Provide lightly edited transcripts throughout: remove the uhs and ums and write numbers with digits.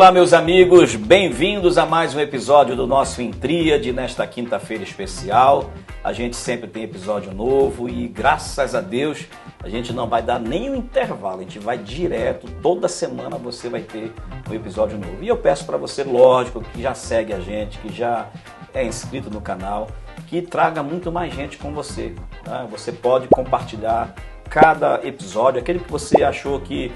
Olá, meus amigos, bem-vindos a mais um episódio do nosso Intríade nesta quinta-feira especial. A gente sempre tem episódio novo e, graças a Deus, a gente não vai dar nenhum intervalo, a gente vai direto, toda semana você vai ter um episódio novo. E eu peço para você, lógico, que já segue a gente, que já é inscrito no canal, que traga muito mais gente com você. Tá? Você pode compartilhar cada episódio, aquele que você achou que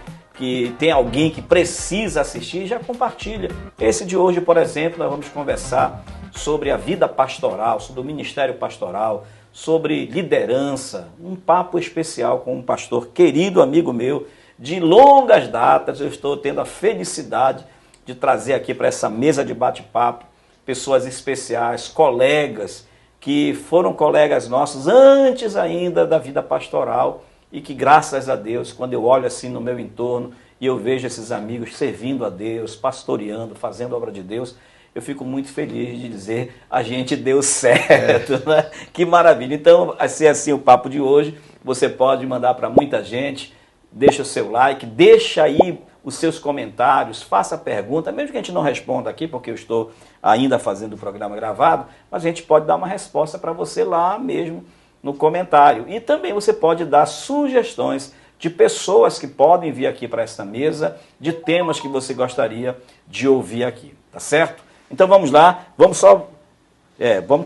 tem alguém que precisa assistir, já compartilha. Esse de hoje, por exemplo, nós vamos conversar sobre a vida pastoral, sobre o ministério pastoral, sobre liderança, um papo especial com um pastor querido, amigo meu, de longas datas. Eu estou tendo a felicidade de trazer aqui para essa mesa de bate-papo pessoas especiais, colegas, que foram colegas nossos antes ainda da vida pastoral, e que, graças a Deus, quando eu olho assim no meu entorno e eu vejo esses amigos servindo a Deus, pastoreando, fazendo a obra de Deus, eu fico muito feliz de dizer, a gente deu certo, né? Que maravilha. Então, assim o papo de hoje, você pode mandar para muita gente, deixa o seu like, deixa aí os seus comentários, faça pergunta, mesmo que a gente não responda aqui, porque eu estou ainda fazendo o programa gravado, mas a gente pode dar uma resposta para você lá mesmo, no comentário. E também você pode dar sugestões de pessoas que podem vir aqui para esta mesa, de temas que você gostaria de ouvir aqui, tá certo? Então vamos lá, vamos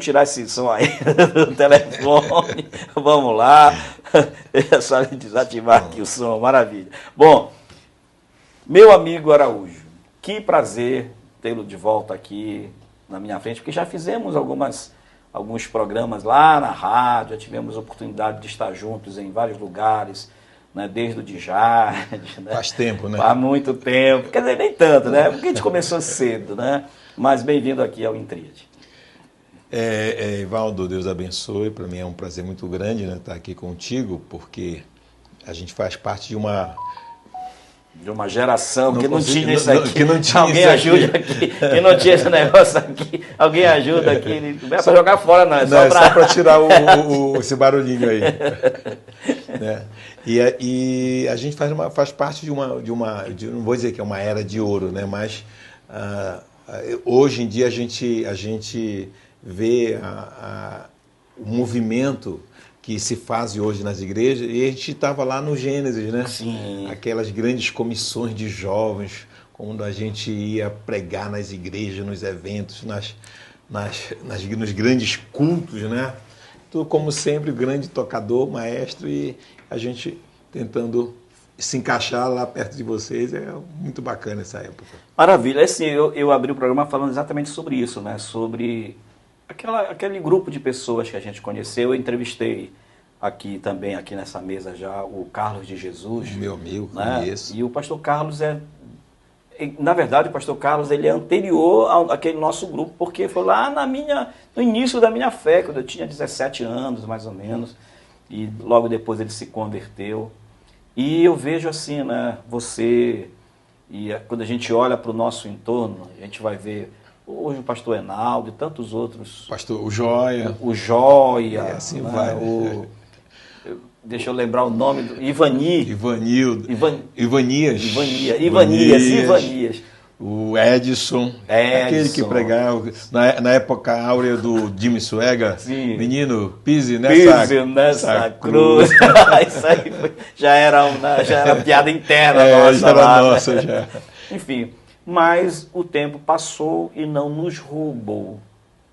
tirar esse som aí do telefone, vamos lá, é só desativar aqui o som, maravilha. Bom, meu amigo Araújo, que prazer tê-lo de volta aqui na minha frente, porque já fizemos alguns programas lá na rádio, já tivemos a oportunidade de estar juntos em vários lugares, né, desde o Djard, né? Faz tempo, né? Faz muito tempo, quer dizer, nem tanto, né? Porque a gente começou cedo, né? Mas bem-vindo aqui ao Intríade. Ivaldo, Deus abençoe, para mim é um prazer muito grande, né, estar aqui contigo, porque a gente faz parte de uma geração que não tinha isso aqui. Que não tinha alguém ajude aqui. Que não tinha esse negócio aqui. Alguém ajuda aqui. Não é para jogar fora, não. É só para tirar esse barulhinho aí. Né? E a gente faz parte de uma, não vou dizer que é uma era de ouro, né? Mas hoje em dia a gente vê o movimento que se faz hoje nas igrejas, e a gente estava lá no Gênesis, né? Sim. Aquelas grandes comissões de jovens, quando a gente ia pregar nas igrejas, nos eventos, nos grandes cultos, né? Tudo, como sempre, o grande tocador, maestro, e a gente tentando se encaixar lá perto de vocês. É muito bacana essa época. Maravilha. Assim, eu abri o programa falando exatamente sobre isso, né? Sobre aquele grupo de pessoas que a gente conheceu. Eu entrevistei aqui também, aqui nessa mesa já, o Carlos de Jesus. Meu amigo, né? conheço. E o pastor Carlos na verdade, o pastor Carlos ele é anterior àquele nosso grupo, porque foi lá no início da minha fé, quando eu tinha 17 anos, mais ou menos, e logo depois ele se converteu. E eu vejo assim, né, quando a gente olha para o nosso entorno, a gente vai ver hoje o pastor Enaldo e tantos outros. O Joia. O Joia. Assim né? vai. Deixa eu lembrar o nome do Ivanildo. Ivanias. O Edson. Aquele que pregava na época áurea do Jimmy Swaggart. Sim. Menino, pise nessa cruz. Isso aí já era piada interna nossa. Já era nossa, já. Enfim, mas o tempo passou e não nos roubou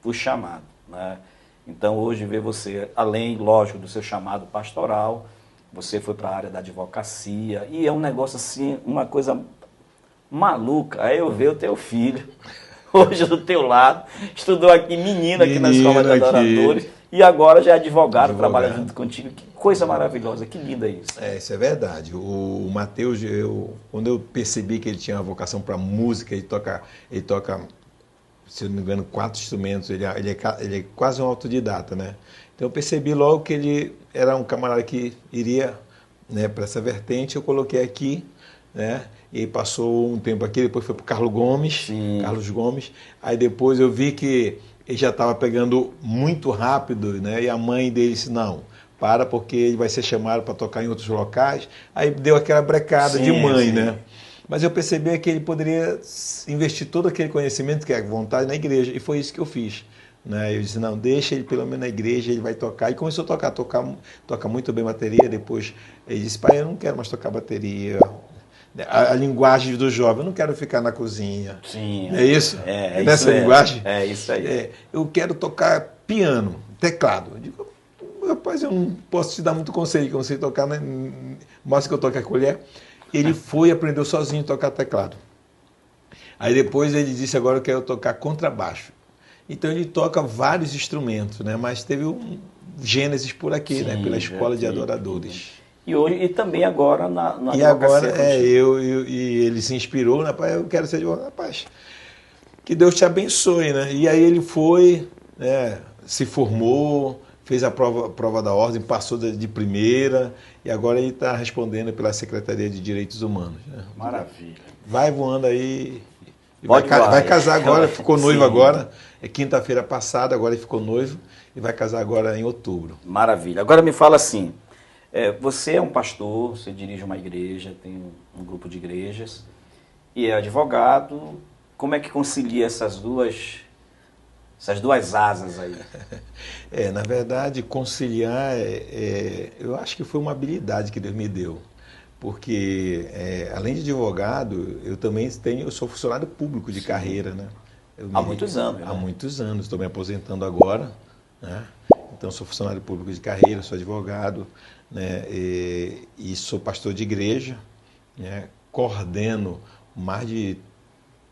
o chamado, né? Então hoje ver você, além, lógico, do seu chamado pastoral, você foi para a área da advocacia, e é um negócio assim, uma coisa maluca. Aí eu ver o teu filho, hoje do teu lado, estudou aqui, menino aqui na Escola de Adoradores, e agora já é advogado, trabalha junto contigo. Que coisa maravilhosa, que linda isso. Isso é verdade. O Mateus, quando eu percebi que ele tinha uma vocação para música, ele toca, se eu não me engano, 4 instrumentos, ele é quase um autodidata, né? Então eu percebi logo que ele era um camarada que iria, né, para essa vertente. Eu coloquei aqui, né? E passou um tempo aqui, depois foi para o Carlos Gomes. Aí depois eu vi que ele já estava pegando muito rápido, né? E a mãe dele disse, não, porque ele vai ser chamado para tocar em outros locais. Aí deu aquela brecada de mãe, né? Mas eu percebi que ele poderia investir todo aquele conhecimento, que é a vontade, na igreja. E foi isso que eu fiz. Né? Eu disse, não, deixa ele pelo menos na igreja, ele vai tocar. E começou a toca muito bem bateria. Depois ele disse, pai, eu não quero mais tocar bateria. A linguagem do jovem, eu não quero ficar na cozinha. Sim. É isso? É nessa isso linguagem? É isso aí. Eu quero tocar piano, teclado. Eu digo, rapaz, eu não posso te dar muito conselho, que eu não sei tocar, né? Mais que eu toque a colher. Ele foi e aprendeu sozinho a tocar teclado. Aí depois ele disse, agora eu quero tocar contrabaixo. Então ele toca vários instrumentos, né? Mas teve um Gênesis por aqui, Sim, né? Pela escola de adoradores. E hoje e também agora na E agora e ele se inspirou, né? Pai, eu quero ser advogado. Rapaz, que Deus te abençoe, né? E aí ele foi, né? Se formou, fez a prova da ordem, passou de primeira e agora ele está respondendo pela Secretaria de Direitos Humanos. Né? Maravilha. Vai voando aí. Vai casar agora, ficou noivo Sim. agora. É quinta-feira passada, agora ele ficou noivo e vai casar agora em outubro. Maravilha. Agora me fala assim, você é um pastor, você dirige uma igreja, tem um grupo de igrejas e é advogado. Como é que concilia essas duas asas aí? Na verdade, conciliar, eu acho que foi uma habilidade que Deus me deu. Porque, além de advogado, eu sou funcionário público de carreira, né? Há muitos anos. Há muitos anos, estou me aposentando agora, né? Então, sou funcionário público de carreira, sou advogado, né? E sou pastor de igreja, né? Coordeno mais de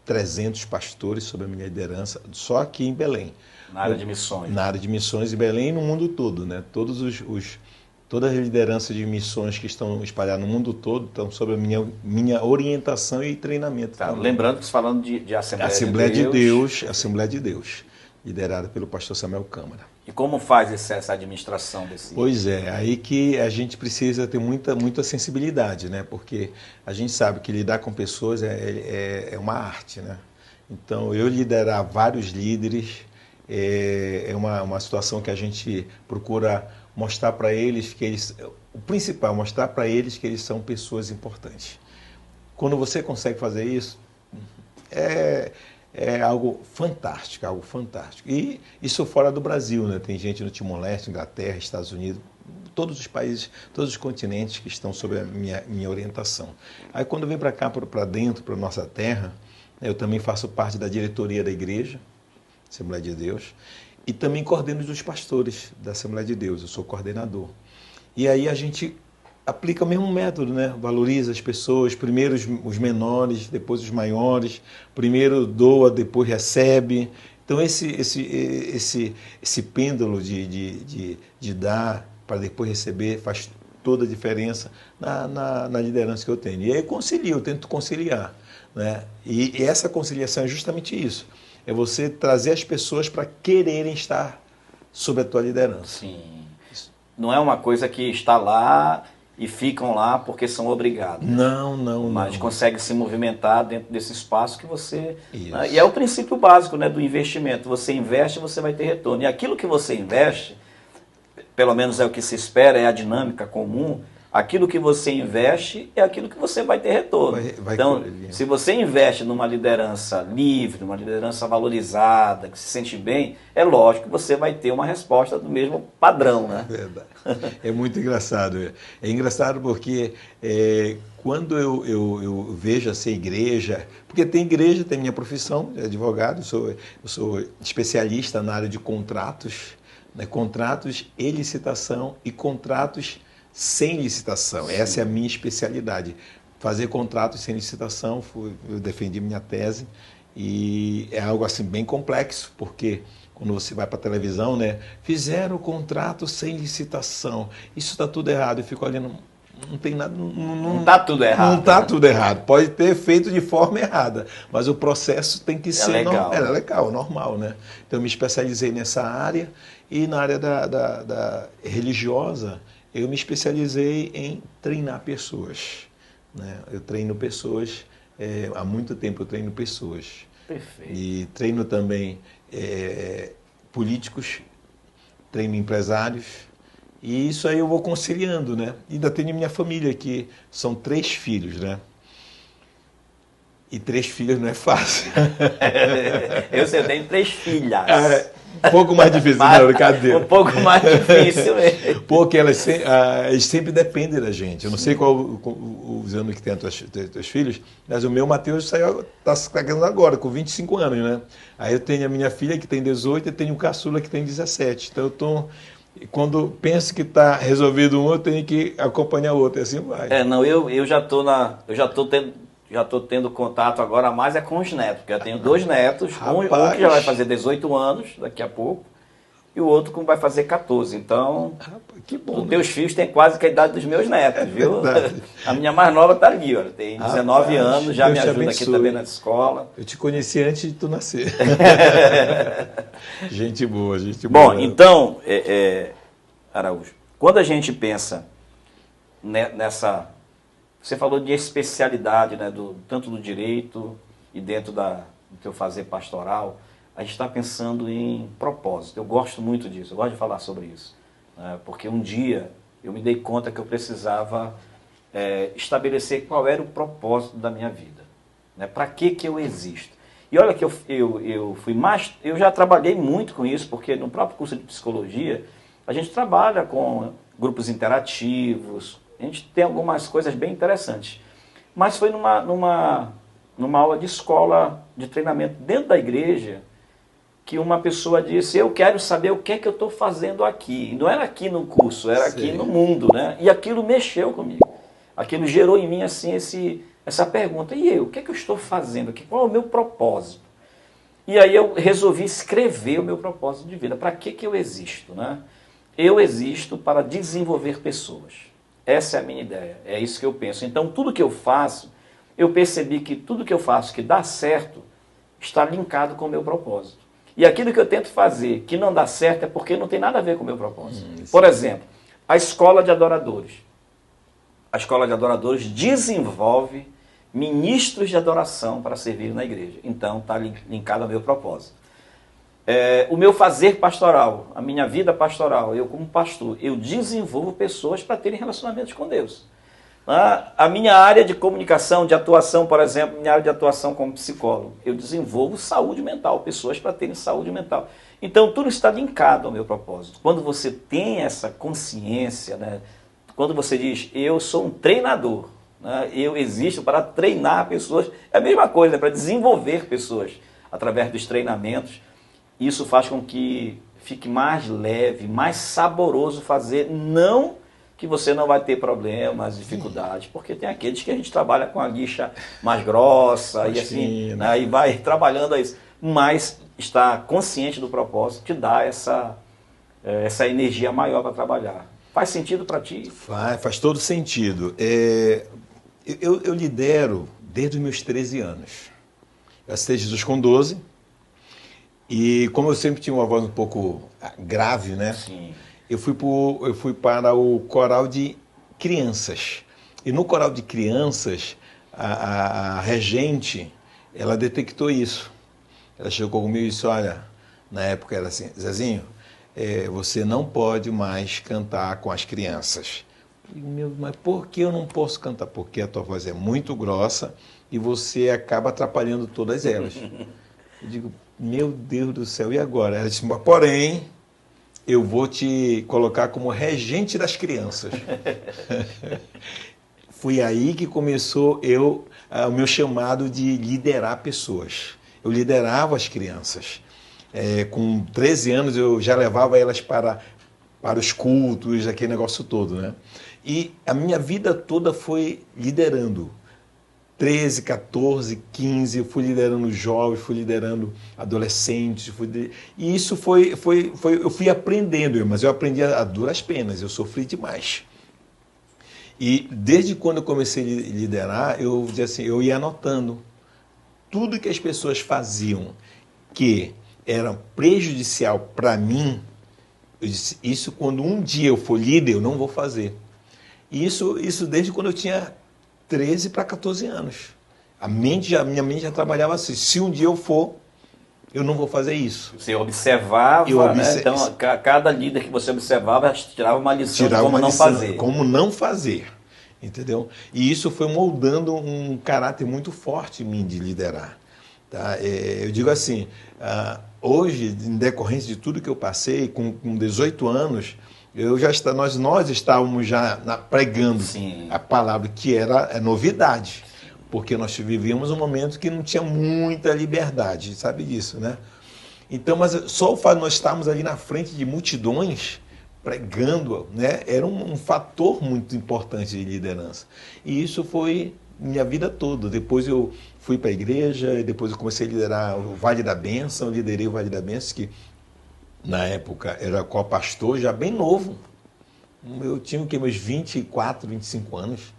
300 pastores sob a minha liderança, só aqui em Belém. Na área de missões. Na área de missões em Belém e no mundo todo, né? Todas as lideranças de missões que estão espalhadas no mundo todo estão sob a minha orientação e treinamento. Tá, lembrando que você falando de Assembleia de Deus. Assembleia de Deus, liderada pelo pastor Samuel Câmara. E como faz essa administração desse? Pois é, aí que a gente precisa ter muita sensibilidade, né? Porque a gente sabe que lidar com pessoas é uma arte, né? Então, eu liderar vários líderes é uma situação que a gente procura mostrar para eles o principal, mostrar para eles que eles são pessoas importantes. Quando você consegue fazer isso, é algo fantástico, algo fantástico. E isso fora do Brasil, né? Tem gente no Timor-Leste, Inglaterra, Estados Unidos, todos os países, todos os continentes que estão sob a minha orientação. Aí quando vem para cá, para dentro, para a nossa terra, eu também faço parte da diretoria da igreja, Assembleia de Deus, e também coordeno os pastores da Assembleia de Deus, eu sou coordenador. E aí a gente aplica o mesmo método, né? Valoriza as pessoas, primeiro os menores, depois os maiores, primeiro doa, depois recebe. Então esse pêndulo de dar para depois receber faz toda a diferença na liderança que eu tenho. E aí eu tento conciliar, né? E essa conciliação é justamente isso. É você trazer as pessoas para quererem estar sob a tua liderança. Sim. Não é uma coisa que está lá e ficam lá porque são obrigados. Não. Mas consegue se movimentar dentro desse espaço que você... Isso. Né? E é o princípio básico, né, do investimento. Você investe, você vai ter retorno. E aquilo que você investe, pelo menos é o que se espera, é a dinâmica comum. Aquilo que você investe é aquilo que você vai ter retorno. Então, se você investe numa liderança livre, numa liderança valorizada, que se sente bem, é lógico que você vai ter uma resposta do mesmo padrão, né? É verdade. É muito engraçado. É engraçado porque quando eu vejo essa igreja, porque tem igreja, tem minha profissão de advogado, eu sou especialista na área de contratos, né? Contratos e licitação e contratos sem licitação. Essa é a minha especialidade. Fazer contratos sem licitação, eu defendi minha tese e é algo assim bem complexo, porque quando você vai para a televisão, né, fizeram o contrato sem licitação, isso está tudo errado. Eu fico olhando, não tem nada... Não está tudo errado. Não está tudo errado. Pode ter feito de forma errada, mas o processo tem que ser legal. É legal, normal, né? Então eu me especializei nessa área e na área da religiosa, eu me especializei em treinar pessoas, né? Eu treino pessoas, há muito tempo eu treino pessoas. Perfeito. E treino também políticos, treino empresários, e isso aí eu vou conciliando, né? Ainda tenho minha família, que são 3 filhos, né? E 3 filhos não é fácil. Eu tenho 3 filhas. Um pouco mais difícil, não, brincadeira. Um pouco mais difícil mesmo. Porque eles sempre dependem da gente. Eu não sei qual os anos que tem teus filhos, mas o meu Matheus está casando agora, com 25 anos, né? Aí eu tenho a minha filha que tem 18 e tenho o caçula que tem 17. Então quando penso que está resolvido um, eu tenho que acompanhar o outro, e assim vai. Eu já estou tendo contato agora mais com os netos, porque eu tenho 2 netos, um que já vai fazer 18 anos daqui a pouco, e o outro que vai fazer 14. Então, que bom, os teus filhos têm quase que a idade dos meus netos, viu? Verdade. A minha mais nova está ali, ó, tem 19 anos, já me ajuda aqui também na escola. Eu te conheci antes de tu nascer. Gente boa, gente boa. Bom, então, Araújo, quando a gente pensa nessa... Você falou de especialidade, né, tanto do direito e dentro do teu fazer pastoral. A gente está pensando em propósito. Eu gosto muito disso, eu gosto de falar sobre isso. Né, porque um dia eu me dei conta que eu precisava estabelecer qual era o propósito da minha vida. Né, para que eu existo? E olha que eu já trabalhei muito com isso, porque no próprio curso de psicologia, a gente trabalha com grupos interativos, a gente tem algumas coisas bem interessantes. Mas foi numa aula de escola, de treinamento dentro da igreja, que uma pessoa disse, eu quero saber o que é que eu estou fazendo aqui. Não era aqui no curso, era aqui no mundo, né? E aquilo mexeu comigo. Aquilo gerou em mim assim, essa pergunta, e eu? O que é que eu estou fazendo aqui? Qual é o meu propósito? E aí eu resolvi escrever o meu propósito de vida. Para que eu existo, né? Eu existo para desenvolver pessoas. Essa é a minha ideia, é isso que eu penso. Então, tudo que eu faço, eu percebi que tudo que eu faço que dá certo, está linkado com o meu propósito. E aquilo que eu tento fazer que não dá certo é porque não tem nada a ver com o meu propósito. Por exemplo, a escola de adoradores. A escola de adoradores desenvolve ministros de adoração para servir na igreja. Então, está linkado ao meu propósito. O meu fazer pastoral, a minha vida pastoral, eu como pastor, eu desenvolvo pessoas para terem relacionamentos com Deus. A minha área de comunicação, de atuação, por exemplo, minha área de atuação como psicólogo, eu desenvolvo saúde mental, pessoas para terem saúde mental. Então, tudo está linkado ao meu propósito. Quando você tem essa consciência, né, quando você diz, eu sou um treinador, né, eu existo para treinar pessoas, é a mesma coisa, para desenvolver pessoas através dos treinamentos. Isso faz com que fique mais leve, mais saboroso fazer, não que você não vai ter problemas, dificuldades, porque tem aqueles que a gente trabalha com a lixa mais grossa e assim, né, e vai trabalhando isso, mas estar consciente do propósito te dá essa energia maior para trabalhar. Faz sentido para ti? Faz todo sentido. Eu lidero desde os meus 13 anos. Eu aceitei Jesus com 12. E como eu sempre tinha uma voz um pouco grave, né? Sim. Eu fui para o coral de crianças. E no coral de crianças, a regente, ela detectou isso. Ela chegou comigo e disse, olha, na época era assim, Zezinho, você não pode mais cantar com as crianças. Eu digo, mas por que eu não posso cantar? Porque a tua voz é muito grossa e você acaba atrapalhando todas elas. Eu digo, meu Deus do céu, e agora? Ela disse, porém, eu vou te colocar como regente das crianças. Foi aí que começou o meu chamado de liderar pessoas. Eu liderava as crianças. Com 13 anos eu já levava elas para os cultos, aquele negócio todo, né? E a minha vida toda foi liderando. 13, 14, 15, eu fui liderando jovens, fui liderando adolescentes, e isso eu fui aprendendo, mas eu aprendi a duras penas, eu sofri demais. E desde quando eu comecei a liderar, eu dizia assim, eu ia anotando tudo que as pessoas faziam que era prejudicial para mim. Eu disse, isso quando um dia eu for líder, eu não vou fazer. E isso desde quando eu tinha 13 para 14 anos. Minha mente já trabalhava assim. Se um dia eu for, eu não vou fazer isso. Você observava, né? Então cada líder que você observava tirava uma lição de como não fazer. Como não fazer. entendeu? E isso foi moldando um caráter muito forte em mim de liderar. Tá? Eu digo assim, hoje, em decorrência de tudo que eu passei, com 18 anos, nós estávamos já pregando Sim. a palavra, que era novidade, porque nós vivíamos um momento que não tinha muita liberdade, sabe disso, né? Então, mas só o fato de nós estarmos ali na frente de multidões, pregando, né, era um fator muito importante de liderança. E isso foi minha vida toda. Depois eu fui para a igreja, e depois eu comecei a liderar o Vale da Bênção, liderei o Vale da Bênção, que na época era co-pastor, já bem novo. Eu tinha meus 24, 25 anos,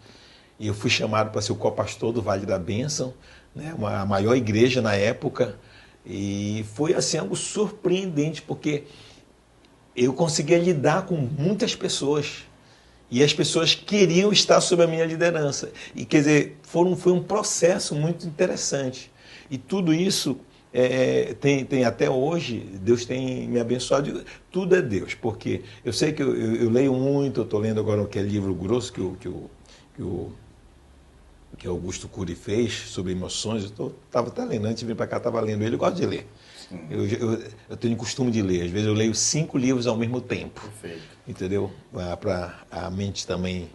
e eu fui chamado para ser o co-pastor do Vale da Bênção, né, a maior igreja na época, e foi assim algo surpreendente, porque eu conseguia lidar com muitas pessoas, e as pessoas queriam estar sob a minha liderança. E quer dizer, foi um processo muito interessante. E tudo isso tem até hoje, Deus tem me abençoado. Tudo é Deus, porque eu sei que eu leio muito, eu estou lendo agora aquele livro grosso que Augusto Cury fez sobre emoções. Eu estava até lendo, antes de vir para cá, estava lendo ele, eu gosto de ler. Eu tenho costume de ler, às vezes eu leio 5 livros ao mesmo tempo. Perfeito. Entendeu? Para a mente também,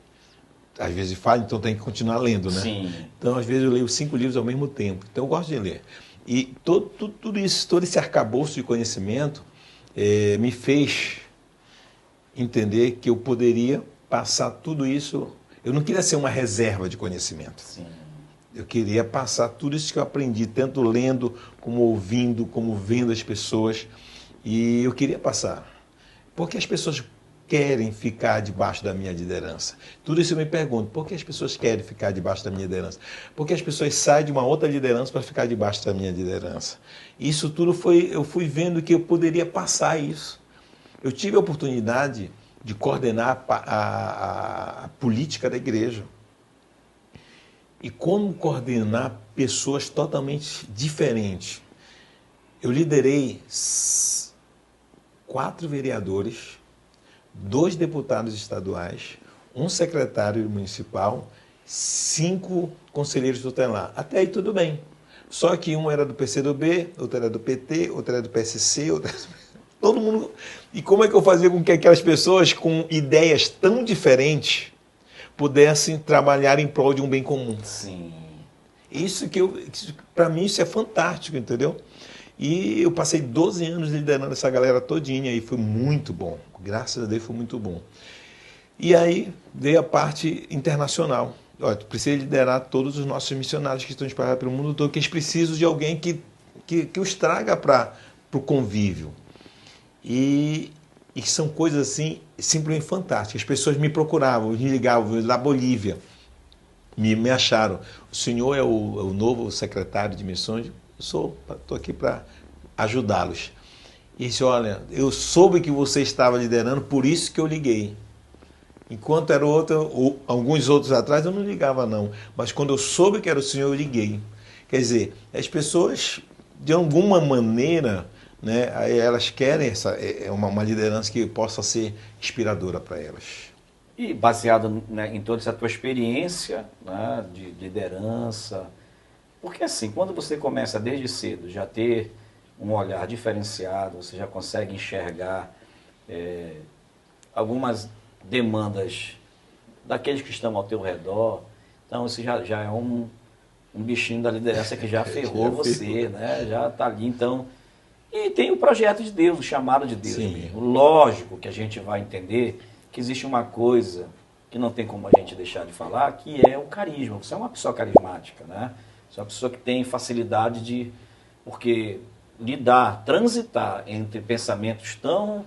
às vezes falha, então tem que continuar lendo, né? Sim. Então, às vezes eu leio 5 livros ao mesmo tempo, então eu gosto de ler. E tudo isso, todo esse arcabouço de conhecimento me fez entender que eu poderia passar tudo isso. Eu não queria ser uma reserva de conhecimento. Sim. Eu queria passar tudo isso que eu aprendi, tanto lendo, como ouvindo, como vendo as pessoas. E eu queria passar. Porque as pessoas querem ficar debaixo da minha liderança. Tudo isso eu me pergunto, por que as pessoas querem ficar debaixo da minha liderança? Porque as pessoas saem de uma outra liderança para ficar debaixo da minha liderança. Isso tudo eu fui vendo que eu poderia passar isso. Eu tive a oportunidade de coordenar a política da igreja. E como coordenar pessoas totalmente diferentes. Eu liderei 4 vereadores, 2 deputados estaduais, 1 secretário municipal, 5 conselheiros tutelares. Até aí tudo bem. Só que um era do PCdoB, outro era do PT, outro era do PSC, todo mundo. E como é que eu fazia com que aquelas pessoas com ideias tão diferentes pudessem trabalhar em prol de um bem comum? Sim. Para mim isso é fantástico, entendeu? E eu passei 12 anos liderando essa galera todinha e foi muito bom. Graças a Deus foi muito bom. E aí veio a parte internacional. Olha, tu precisa liderar todos os nossos missionários que estão espalhados pelo mundo todo, que eles precisam de alguém que os traga para o convívio. E são coisas assim, simplesmente fantásticas. As pessoas me procuravam, me ligavam, da Bolívia, me acharam. O senhor é o novo secretário de missões? Estou aqui para ajudá-los. E disse, olha, eu soube que você estava liderando, por isso que eu liguei. Enquanto era alguns outros atrás, eu não ligava não. Mas quando eu soube que era o senhor, eu liguei. Quer dizer, as pessoas, de alguma maneira, né, elas querem uma liderança que possa ser inspiradora para elas. E baseado, né, em toda essa tua experiência, né, de liderança, porque assim, quando você começa desde cedo já ter um olhar diferenciado, você já consegue enxergar algumas demandas daqueles que estão ao teu redor, então isso já é um bichinho da liderança que já ferrou você, né? Já está ali, então. E tem o projeto de Deus, o chamado de Deus mesmo. Lógico que a gente vai entender que existe uma coisa que não tem como a gente deixar de falar, que é o carisma. Você é uma pessoa carismática, né? Você é uma pessoa que tem facilidade de... Porque transitar entre pensamentos tão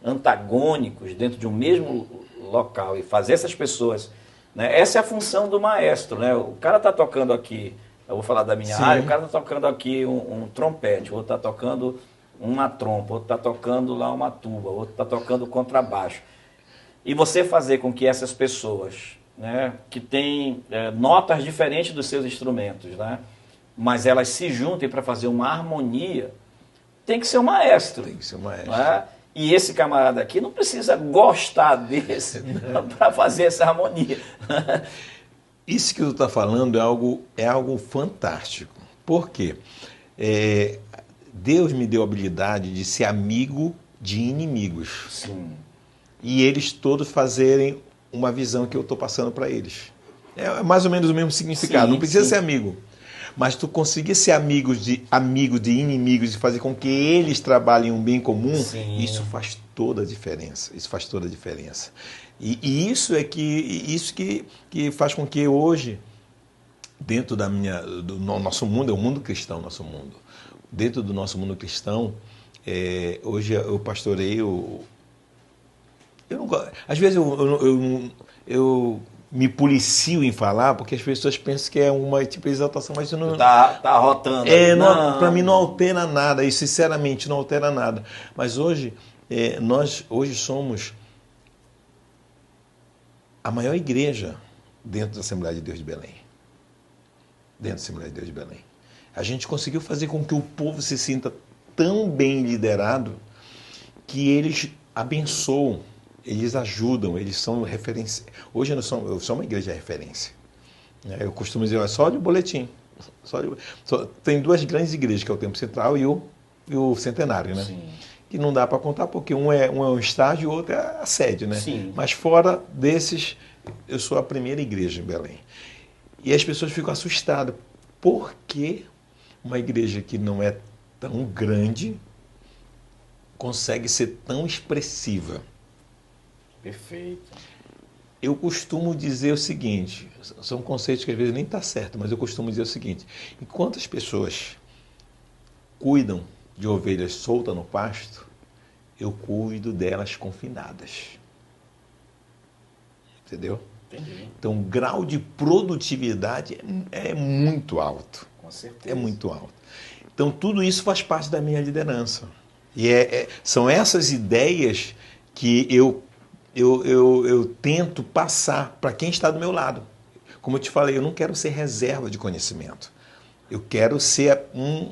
antagônicos dentro de um mesmo local e fazer essas pessoas... Né? Essa é a função do maestro, né? O cara está tocando aqui, eu vou falar da minha área, o cara está tocando aqui um trompete, o outro está tocando uma trompa, o outro está tocando lá uma tuba, o outro está tocando contrabaixo. E você fazer com que essas pessoas, né, que têm notas diferentes dos seus instrumentos, né, mas elas se juntem para fazer uma harmonia, tem que ser um maestro. Tem que ser um maestro. Né? E esse camarada aqui não precisa gostar desse para fazer essa harmonia. Isso que tu está falando é algo fantástico. Por quê? Deus me deu a habilidade de ser amigo de inimigos. Sim. E eles todos fazerem uma visão que eu estou passando para eles. É mais ou menos o mesmo significado. Não precisa ser amigo. Mas tu conseguir ser amigo de inimigos e fazer com que eles trabalhem um bem comum, isso faz toda a diferença. Isso faz toda a diferença. E isso que faz com que hoje, dentro do nosso mundo, é o mundo cristão, nosso mundo. Dentro do nosso mundo cristão, hoje eu pastoreio. Às vezes eu me policio em falar, porque as pessoas pensam que é uma tipo de exaltação, mas isso não... Tá rotando. Para mim não altera nada, e sinceramente não altera nada. Mas hoje, nós somos a maior igreja dentro da Assembleia de Deus de Belém. Dentro da Assembleia de Deus de Belém. A gente conseguiu fazer com que o povo se sinta tão bem liderado que eles abençoam, eles ajudam, eles são referência. Hoje eu sou uma igreja de referência. Eu costumo dizer, só de boletim. Tem duas grandes igrejas, que é o Templo Central e o Centenário, né? Sim. Que não dá para contar, porque um é um estádio e o outro é a sede, né? Sim. Mas fora desses, eu sou a primeira igreja em Belém. E as pessoas ficam assustadas. Por que uma igreja que não é tão grande consegue ser tão expressiva? Perfeito. Eu costumo dizer o seguinte, são conceitos que às vezes nem está certo, mas eu costumo dizer o seguinte, enquanto as pessoas cuidam de ovelhas soltas no pasto, eu cuido delas confinadas. Entendeu? Entendi. Então, o grau de produtividade é muito alto. Com certeza. É muito alto. Então, tudo isso faz parte da minha liderança. E são essas ideias que eu tento passar para quem está do meu lado. Como eu te falei, eu não quero ser reserva de conhecimento. Eu quero ser um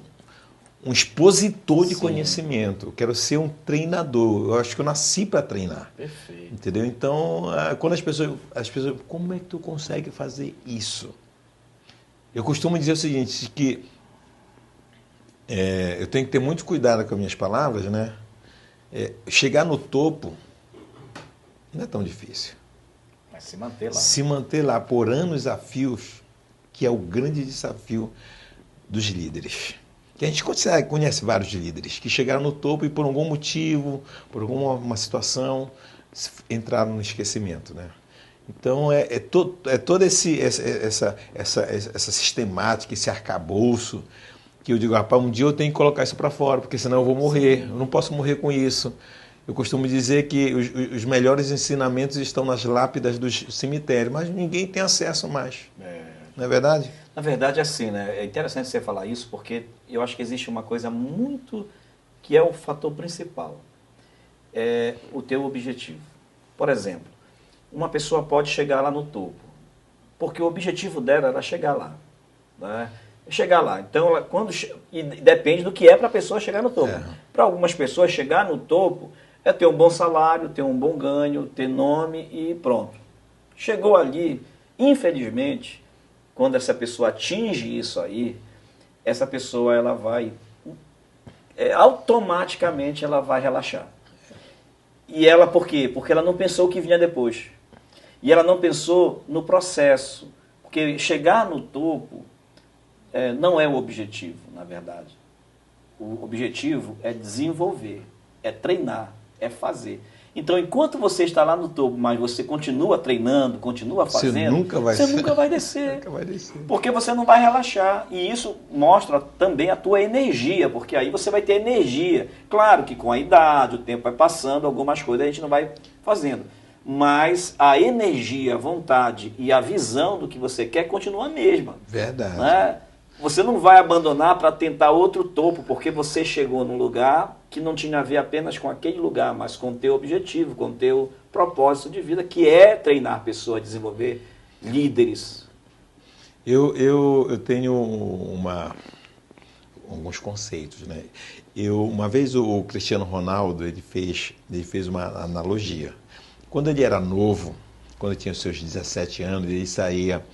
expositor de conhecimento. Eu quero ser um treinador. Eu acho que eu nasci para treinar. Perfeito. Entendeu? Então, quando as pessoas, como é que tu consegue fazer isso? Eu costumo dizer o seguinte, que eu tenho que ter muito cuidado com as minhas palavras, né? Chegar no topo não é tão difícil. Mas se manter lá. Se manter lá por anos a fios, que é o grande desafio dos líderes. Que a gente conhece vários líderes que chegaram no topo e por algum motivo, por alguma situação, entraram no esquecimento, né? Então, toda essa sistemática, esse arcabouço, que eu digo, rapaz, um dia eu tenho que colocar isso para fora, porque senão eu vou morrer, eu não posso morrer com isso. Eu costumo dizer que os melhores ensinamentos estão nas lápidas dos cemitérios, mas ninguém tem acesso mais. Não é verdade? Na verdade, é assim, né? É interessante você falar isso, porque eu acho que existe uma coisa muito que é o fator principal. É o teu objetivo. Por exemplo, uma pessoa pode chegar lá no topo, porque o objetivo dela era chegar lá, né? Chegar lá. Então, e depende do que é para a pessoa chegar no topo. Para algumas pessoas, chegar no topo é ter um bom salário, ter um bom ganho, ter nome e pronto. Chegou ali, infelizmente, quando essa pessoa atinge isso aí, essa pessoa ela vai, automaticamente ela vai relaxar. E ela por quê? Porque ela não pensou o que vinha depois. E ela não pensou no processo. Porque chegar no topo não é o objetivo, na verdade. O objetivo é desenvolver, é treinar, é fazer. Então, enquanto você está lá no topo, mas você continua treinando, continua fazendo, você nunca vai descer. Nunca vai descer. Porque você não vai relaxar. E isso mostra também a tua energia, porque aí você vai ter energia. Claro que com a idade, o tempo vai passando, algumas coisas a gente não vai fazendo. Mas a energia, a vontade e a visão do que você quer continua a mesma. Verdade. Né? Você não vai abandonar para tentar outro topo, porque você chegou num lugar que não tinha a ver apenas com aquele lugar, mas com o teu objetivo, com o teu propósito de vida, que é treinar pessoas, desenvolver líderes. Eu tenho alguns conceitos, né? Uma vez o Cristiano Ronaldo, ele fez uma analogia. Quando ele era novo, quando ele tinha os seus 17 anos, ele saía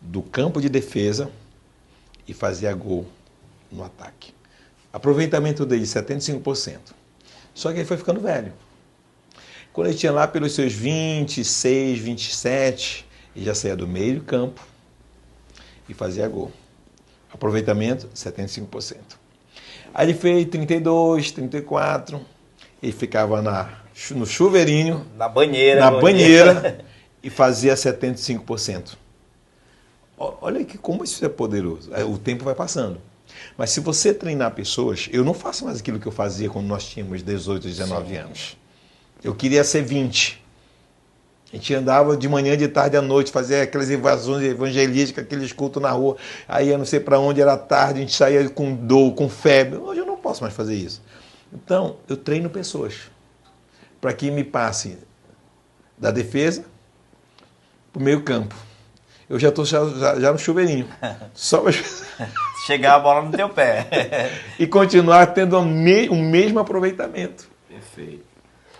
do campo de defesa e fazia gol no ataque. Aproveitamento dele, 75%. Só que ele foi ficando velho. Quando ele tinha lá pelos seus 26, 27, ele já saía do meio do campo e fazia gol. Aproveitamento, 75%. Aí ele fez 32, 34, ele ficava no chuveirinho, na banheira, e fazia 75%. Olha como isso é poderoso. O tempo vai passando. Mas se você treinar pessoas, eu não faço mais aquilo que eu fazia quando nós tínhamos 18, 19 anos. Eu queria ser 20. A gente andava de manhã, de tarde, à noite, fazia aquelas invasões evangelísticas, aqueles cultos na rua. Aí eu não sei para onde, era tarde, a gente saía com dor, com febre. Hoje eu não posso mais fazer isso. Então, eu treino pessoas para que me passem da defesa para o meio campo. Eu já estou já no chuveirinho. Só para chegar a bola no teu pé. E continuar tendo o mesmo aproveitamento. Perfeito.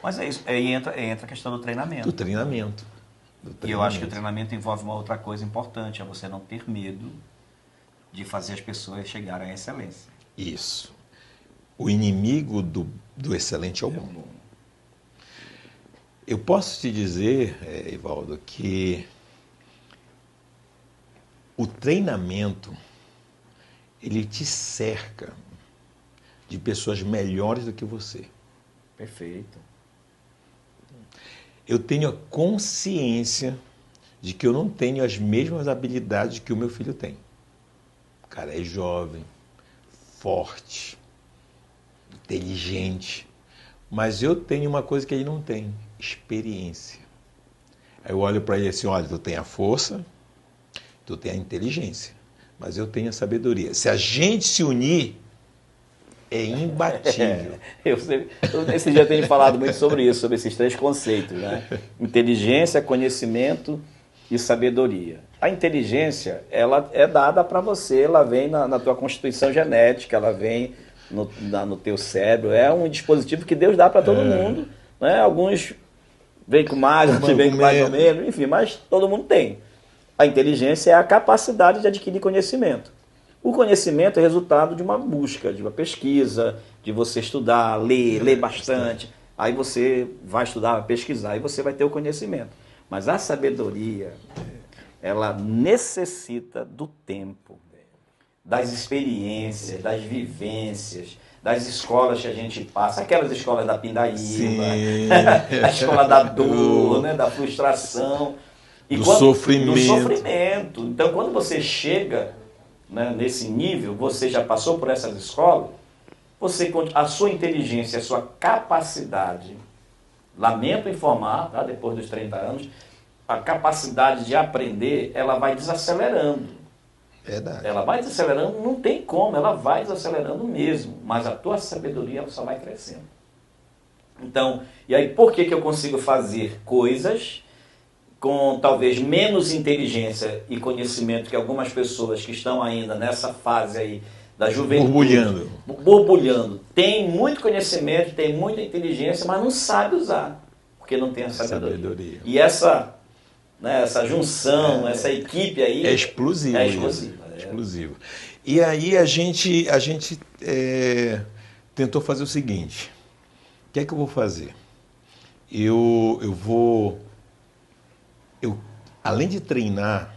Mas é isso, aí entra a questão do treinamento. Do treinamento. E eu acho que o treinamento envolve uma outra coisa importante, é você não ter medo de fazer as pessoas chegarem à excelência. Isso. O inimigo do excelente é o bom. Eu posso te dizer, Evaldo, que o treinamento, ele te cerca de pessoas melhores do que você. Perfeito. Eu tenho a consciência de que eu não tenho as mesmas habilidades que o meu filho tem. O cara é jovem, forte, inteligente, mas eu tenho uma coisa que ele não tem, experiência. Aí eu olho para ele assim, olha, tu tem a força, tu tem a inteligência, mas eu tenho a sabedoria. Se a gente se unir, é imbatível. Esse dia eu tenho falado muito sobre isso, sobre esses três conceitos, né? Inteligência, conhecimento e sabedoria. A inteligência, ela é dada para você, ela vem na tua constituição genética, ela vem no teu cérebro, é um dispositivo que Deus dá para todo mundo, né? Alguns vêm com mais, outros vêm com mais ou menos, enfim, mas todo mundo tem. A inteligência é a capacidade de adquirir conhecimento. O conhecimento é resultado de uma busca, de uma pesquisa, de você estudar, ler bastante. Aí você vai estudar, vai pesquisar e você vai ter o conhecimento. Mas a sabedoria, ela necessita do tempo, das experiências, das vivências, das escolas que a gente passa, aquelas escolas da pindaíba, a escola da dor, né, da frustração. Do sofrimento. Do sofrimento. Então, quando você chega, né, nesse nível, você já passou por essas escolas, a sua inteligência, a sua capacidade, lamento informar, tá, depois dos 30 anos, a capacidade de aprender, ela vai desacelerando. Verdade. Ela vai desacelerando, não tem como, ela vai desacelerando mesmo, mas a tua sabedoria ela só vai crescendo. Então, e aí por que eu consigo fazer coisas com talvez menos inteligência e conhecimento que algumas pessoas que estão ainda nessa fase aí da juventude, borbulhando, tem muito conhecimento, tem muita inteligência, mas não sabe usar, porque não tem a sabedoria. E essa junção, essa equipe aí é explosiva. Explosiva. E aí a gente tentou fazer o seguinte: o que é que eu vou fazer? Além de treinar,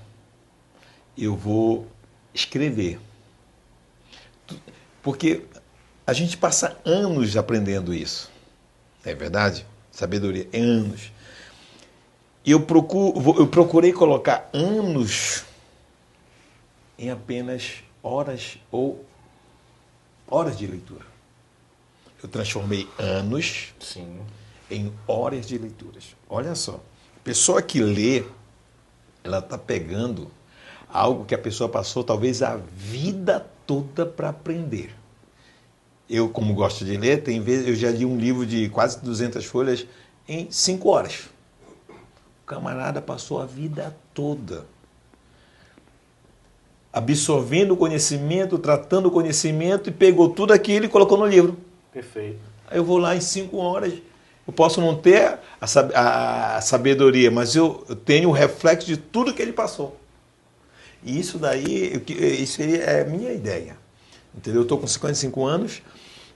eu vou escrever. Porque a gente passa anos aprendendo isso. É verdade? Sabedoria, anos. E eu procurei colocar anos em apenas horas ou horas de leitura. Eu transformei anos em horas de leituras. Olha só, a pessoa que lê, ela está pegando algo que a pessoa passou talvez a vida toda para aprender. Eu, como gosto de ler, eu já li um livro de quase 200 folhas em 5 horas. O camarada passou a vida toda absorvendo o conhecimento, tratando o conhecimento e pegou tudo aquilo e colocou no livro. Perfeito. Aí eu vou lá em 5 horas. Eu posso não ter a sabedoria, mas eu tenho o reflexo de tudo que ele passou. E isso daí, isso aí é a minha ideia. Entendeu? Eu estou com 55 anos,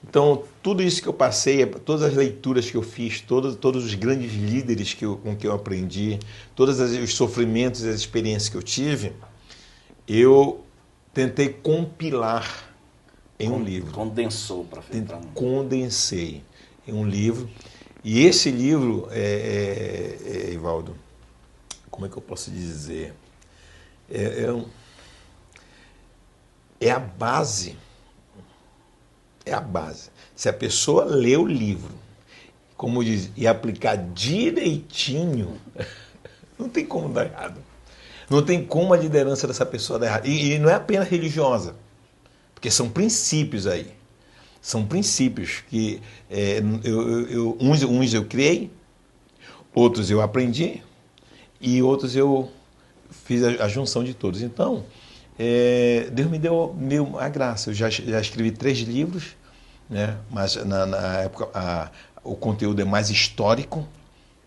então tudo isso que eu passei, todas as leituras que eu fiz, todos os grandes líderes com que eu aprendi, todos os sofrimentos e as experiências que eu tive, eu tentei compilar em um livro. Condensou para ficar. Condensei em um livro. E esse livro, Evaldo, como é que eu posso dizer? É a base. É a base. Se a pessoa lê o livro, como diz, e aplicar direitinho, não tem como dar errado. Não tem como a liderança dessa pessoa dar errado. E não é apenas religiosa, porque são princípios aí. São princípios que uns eu criei, outros eu aprendi e outros eu fiz a junção de todos. Então, Deus me deu a graça. Eu já escrevi 3 livros, né? Mas na época o conteúdo é mais histórico.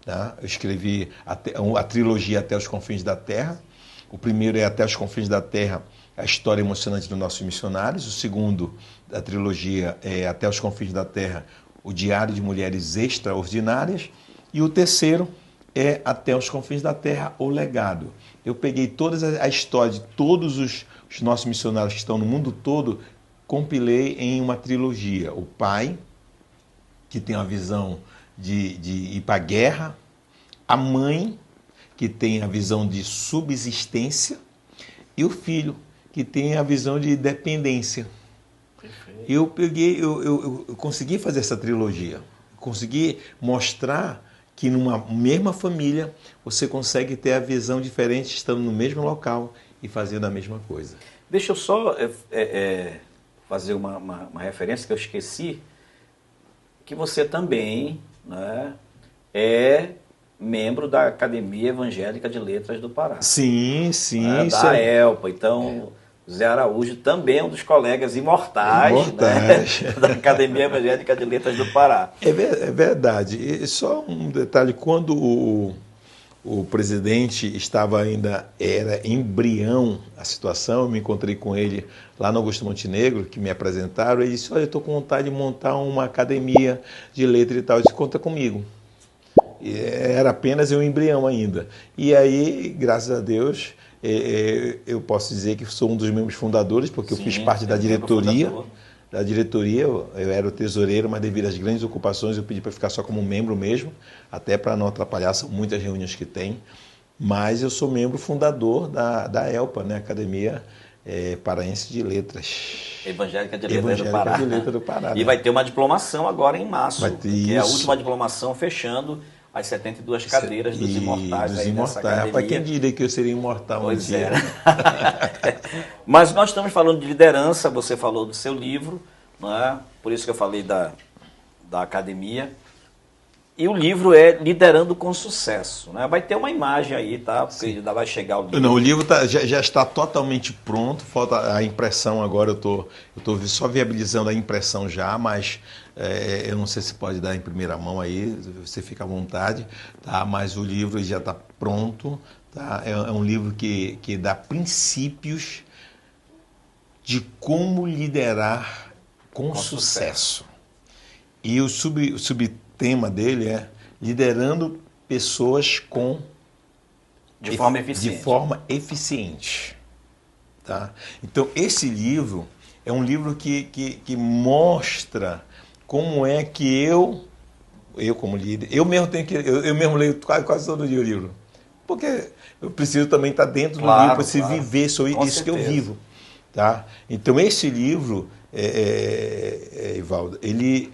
Tá? Eu escrevi a trilogia Até os Confins da Terra. O primeiro é Até os Confins da Terra, a história emocionante dos nossos missionários. O segundo da trilogia é Até os Confins da Terra, o Diário de Mulheres Extraordinárias. E o terceiro é Até os Confins da Terra, o Legado. Eu peguei toda a história de todos os nossos missionários que estão no mundo todo, compilei em uma trilogia. O pai, que tem a visão de ir para a guerra, a mãe, que tem a visão de subsistência, e o filho, que tem a visão de dependência. Eu consegui fazer essa trilogia, consegui mostrar que numa mesma família você consegue ter a visão diferente estando no mesmo local e fazendo a mesma coisa. Deixa eu só fazer uma referência que eu esqueci, que você também, né, é membro da Academia Evangélica de Letras do Pará. Sim, sim. Da ELPA, então... Zé Araújo também é um dos colegas imortais. Né, da Academia Evangélica de Letras do Pará. É verdade. E só um detalhe, quando o presidente era embrião a situação, eu me encontrei com ele lá no Augusto Montenegro, que me apresentaram, ele disse, olha, eu estou com vontade de montar uma academia de letras e tal, eu disse, conta comigo. E era apenas um embrião ainda. E aí, graças a Deus... eu posso dizer que sou um dos membros fundadores, porque eu fiz parte da diretoria. Eu era o tesoureiro, mas devido às grandes ocupações eu pedi para ficar só como membro mesmo, até para não atrapalhar, são muitas reuniões que tem. Mas eu sou membro fundador da ELPA, né? Academia Paraense de Letras. Evangélica de Letras do Pará. E né? vai ter uma diplomação agora em março, que é a isso. última diplomação fechando as 72 cadeiras dos imortais. Dos imortais. Para quem diria que eu seria imortal um dia? Mas nós estamos falando de liderança, você falou do seu livro, não é? Por isso que eu falei da academia. E o livro é Liderando com Sucesso. Né? Vai ter uma imagem aí, tá? Porque ainda vai chegar o livro. Não, o livro já está totalmente pronto, falta a impressão agora, eu estou só viabilizando a impressão já, mas eu não sei se pode dar em primeira mão aí, você fica à vontade, tá? Mas o livro já está pronto, tá? É um livro que dá princípios de como liderar com sucesso. E o subtema dele é liderando pessoas de forma eficiente. Tá? Então, esse livro é um livro que mostra como é que eu como líder, eu mesmo leio quase todo dia o livro. Porque eu preciso também estar dentro do livro para se viver isso que eu vivo. Tá? Então, esse livro, Evaldo, ele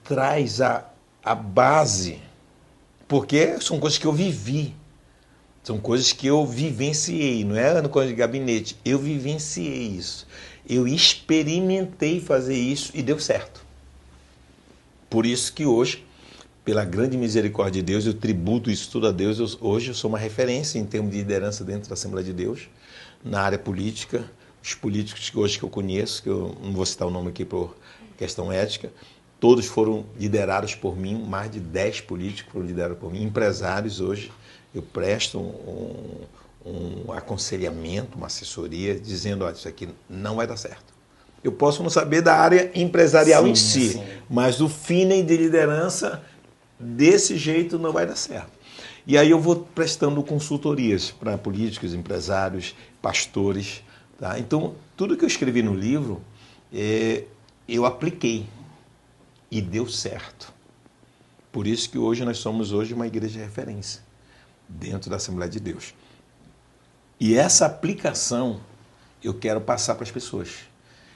traz a base, porque são coisas que eu vivi, são coisas que eu vivenciei, não é coisa de gabinete, eu vivenciei isso, eu experimentei fazer isso e deu certo. Por isso que hoje, pela grande misericórdia de Deus, eu tributo isso tudo a Deus, hoje eu sou uma referência em termos de liderança dentro da Assembleia de Deus, na área política. Os políticos que hoje que eu conheço, que eu não vou citar o nome aqui por questão ética, todos foram liderados por mim, mais de 10 políticos foram liderados por mim, empresários hoje. Eu presto um aconselhamento, uma assessoria, dizendo, olha, isso aqui não vai dar certo. Eu posso não saber da área empresarial em si, mas o feeling de liderança, desse jeito, não vai dar certo. E aí eu vou prestando consultorias para políticos, empresários, pastores. Tá? Então, tudo que eu escrevi no livro, eu apliquei e deu certo. Por isso que hoje nós somos uma igreja de referência dentro da Assembleia de Deus. E essa aplicação eu quero passar para as pessoas.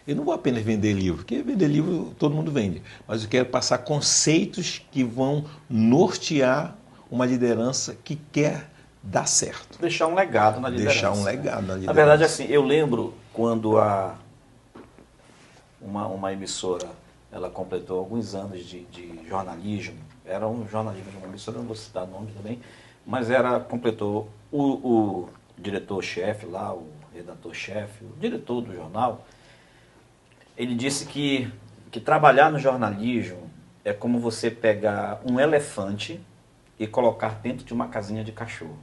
Eu não vou apenas vender livro, porque vender livro todo mundo vende, mas eu quero passar conceitos que vão nortear uma liderança que quer dar certo. Deixar um legado na liderança. Deixar um legado na liderança. Na verdade, assim, eu lembro quando uma emissora, ela completou alguns anos de jornalismo, era um jornalismo de uma emissora, não vou citar o nome também, mas completou o diretor-chefe lá, o redator-chefe, o diretor do jornal. Ele disse que trabalhar no jornalismo é como você pegar um elefante e colocar dentro de uma casinha de cachorro.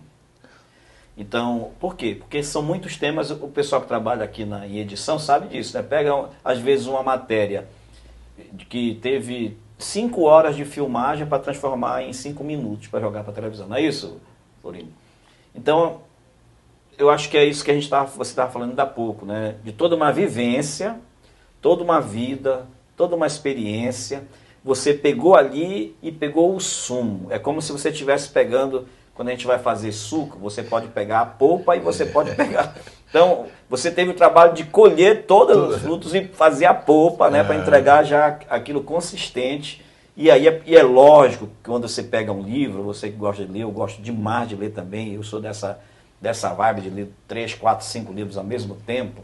Então, por quê? Porque são muitos temas, o pessoal que trabalha aqui em edição sabe disso, né? Pega, às vezes, uma matéria que teve 5 horas de filmagem para transformar em 5 minutos para jogar para a televisão. Não é isso, Florino? Então, eu acho que é isso que você estava falando ainda há pouco, né? De toda uma vivência, toda uma vida, toda uma experiência, você pegou ali e pegou o sumo. É como se você estivesse pegando, quando a gente vai fazer suco, você pode pegar a polpa e você pode pegar. Então, você teve o trabalho de colher todos os frutos e fazer a polpa, né, para entregar já aquilo consistente. E aí é lógico que quando você pega um livro, você que gosta de ler, eu gosto demais de ler também, eu sou dessa vibe de ler 3, 4, 5 livros ao mesmo tempo,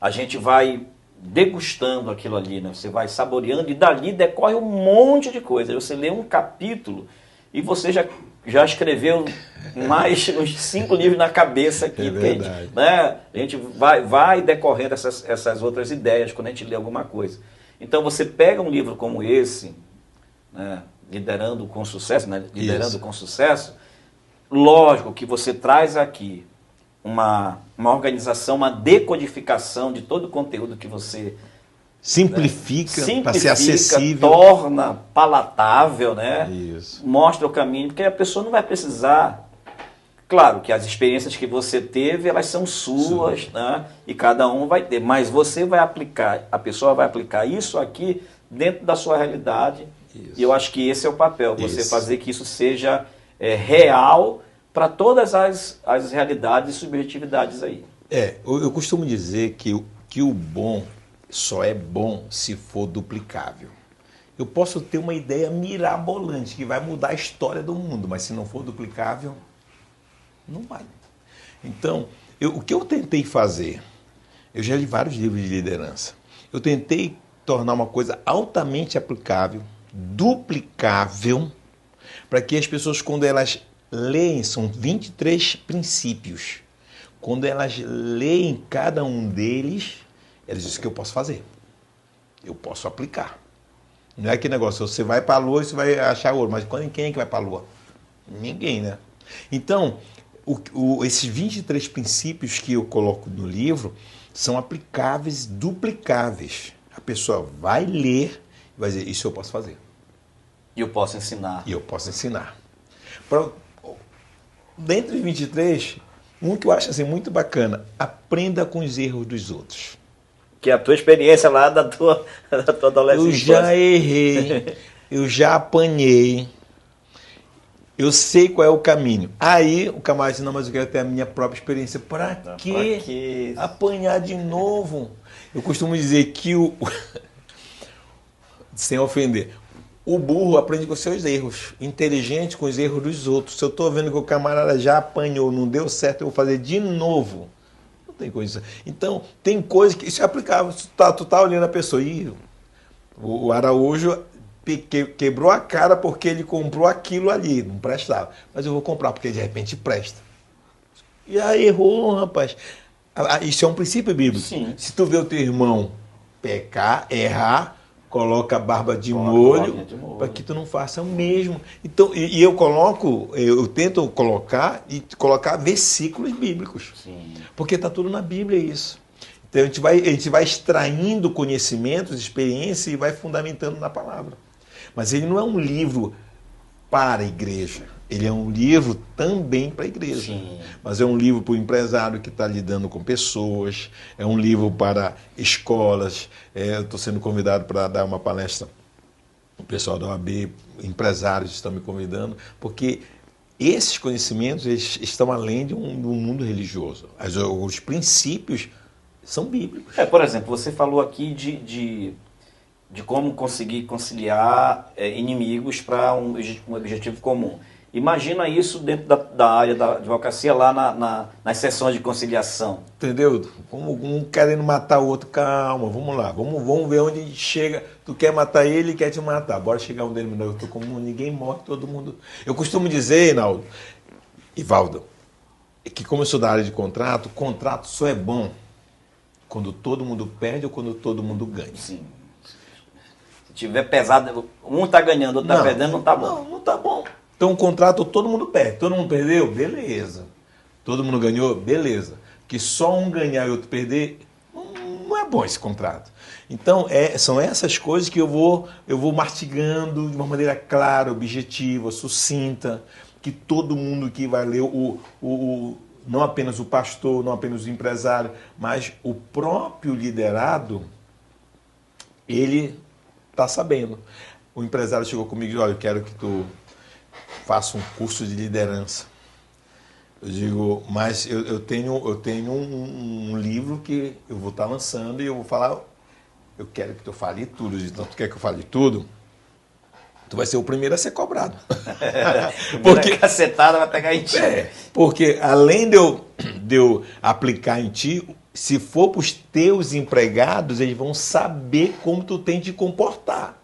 a gente vai degustando aquilo ali, né? Você vai saboreando e dali decorre um monte de coisa. Você lê um capítulo e você já escreveu mais uns 5 livros na cabeça aqui. Verdade. Né? A gente vai decorrendo essas outras ideias quando a gente lê alguma coisa. Então você pega um livro como esse, né? Liderando com Sucesso, né? Liderando com Sucesso, lógico que você traz aqui uma organização, uma decodificação de todo o conteúdo que você simplifica para ser acessível, torna palatável, né? Isso. Mostra o caminho, porque a pessoa não vai precisar. Claro que as experiências que você teve, elas são suas, né? E cada um vai ter, mas você vai aplicar, a pessoa vai aplicar isso aqui dentro da sua realidade. Isso. E eu acho que esse é o papel, você fazer que isso seja real para todas as realidades e subjetividades aí. Eu costumo dizer que o bom só é bom se for duplicável. Eu posso ter uma ideia mirabolante que vai mudar a história do mundo, mas se não for duplicável, não vai. Então, o que eu tentei fazer, eu já li vários livros de liderança, eu tentei tornar uma coisa altamente aplicável, duplicável, para que as pessoas, quando elas leem, são 23 princípios. Quando elas leem cada um deles, elas dizem que eu posso fazer. Eu posso aplicar. Não é aquele negócio, você vai para a lua e você vai achar ouro. Mas quem é que vai para a lua? Ninguém, né? Então, esses 23 princípios que eu coloco no livro são aplicáveis, duplicáveis. A pessoa vai ler e vai dizer, isso eu posso fazer. E eu posso ensinar. E eu posso ensinar. Dentre os 23, um que eu acho assim, muito bacana, aprenda com os erros dos outros. Que é a tua experiência lá da tua adolescência. Eu já errei, eu já apanhei, eu sei qual é o caminho. Aí o camarada diz, não, mas eu quero ter a minha própria experiência. Para que apanhar de novo? Eu costumo dizer que sem ofender, o burro aprende com os seus erros, inteligente com os erros dos outros. Se eu estou vendo que o camarada já apanhou, não deu certo, eu vou fazer de novo. Não tem coisa. Então, tem coisa que isso é aplicável. Tu tá olhando a pessoa e o Araújo quebrou a cara porque ele comprou aquilo ali, não prestava. Mas eu vou comprar porque de repente presta. Já errou, rapaz. Isso é um princípio bíblico. Sim. Se tu vê o teu irmão pecar, errar, coloca a barba de Coloca a molho barbinha de molho. para que tu não faça o mesmo. Então, e eu tento colocar versículos bíblicos. Sim. Porque está tudo na Bíblia isso. Então a gente vai extraindo conhecimentos, experiência e vai fundamentando na palavra. Mas ele não é um livro para a igreja. Ele é um livro também para a igreja. Sim. Mas é um livro para o empresário que está lidando com pessoas, é um livro para escolas. Eu estou sendo convidado para dar uma palestra. O pessoal da OAB, empresários estão me convidando, porque esses conhecimentos eles estão além de um mundo religioso. Os princípios são bíblicos. Por exemplo, você falou aqui de como conseguir conciliar inimigos para um objetivo comum. Imagina isso dentro da área da advocacia, lá nas sessões de conciliação. Entendeu? Um querendo matar o outro, calma, vamos lá, vamos ver onde chega. Tu quer matar ele quer te matar. Bora chegar onde ele não. Como ninguém morre, todo mundo. Eu costumo dizer, Reinaldo, Ivaldo, que como eu sou da área de contrato, contrato só é bom quando todo mundo perde ou quando todo mundo ganha. Sim. Se tiver pesado, um está ganhando, outro está perdendo, não está bom. Não está bom. Então o contrato todo mundo perde. Todo mundo perdeu? Beleza. Todo mundo ganhou? Beleza. Que só um ganhar e outro perder, não é bom esse contrato. Então são essas coisas que eu vou mastigando de uma maneira clara, objetiva, sucinta, que todo mundo que vai ler, não apenas o pastor, não apenas o empresário, mas o próprio liderado, ele está sabendo. O empresário chegou comigo e disse, olha, eu quero que tu faça um curso de liderança. Eu digo, mas eu tenho um livro que eu vou estar lançando e eu vou falar, eu quero que tu fale tudo. Então, tu quer que eu fale tudo? Tu vai ser o primeiro a ser cobrado. Porque cacetada vai pegar em ti. Porque além de eu aplicar em ti, se for para os teus empregados, eles vão saber como tu tem de comportar.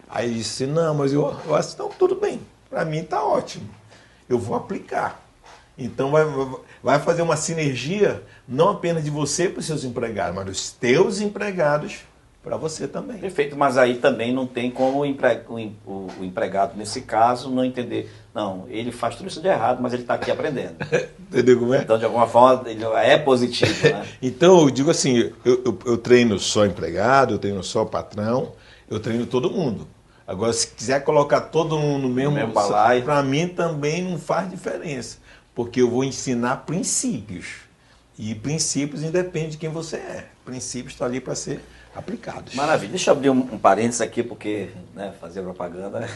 Aí ele disse, não, mas eu acho, não, tudo bem. Para mim está ótimo. Eu vou aplicar. Então vai fazer uma sinergia não apenas de você para os seus empregados, mas dos teus empregados para você também. Perfeito, mas aí também não tem como o empregado, nesse caso, não entender. Não, ele faz tudo isso de errado, mas ele está aqui aprendendo. Entendeu como é? Então, de alguma forma, ele é positivo, né? Então, eu digo assim, eu treino só empregado, eu treino só patrão, eu treino todo mundo. Agora, se quiser colocar todo mundo no mesmo balaio, para mim também não faz diferença, porque eu vou ensinar princípios. E princípios independem de quem você é. Princípios estão ali para ser aplicados. Maravilha. Deixa eu abrir um parênteses aqui, porque fazer propaganda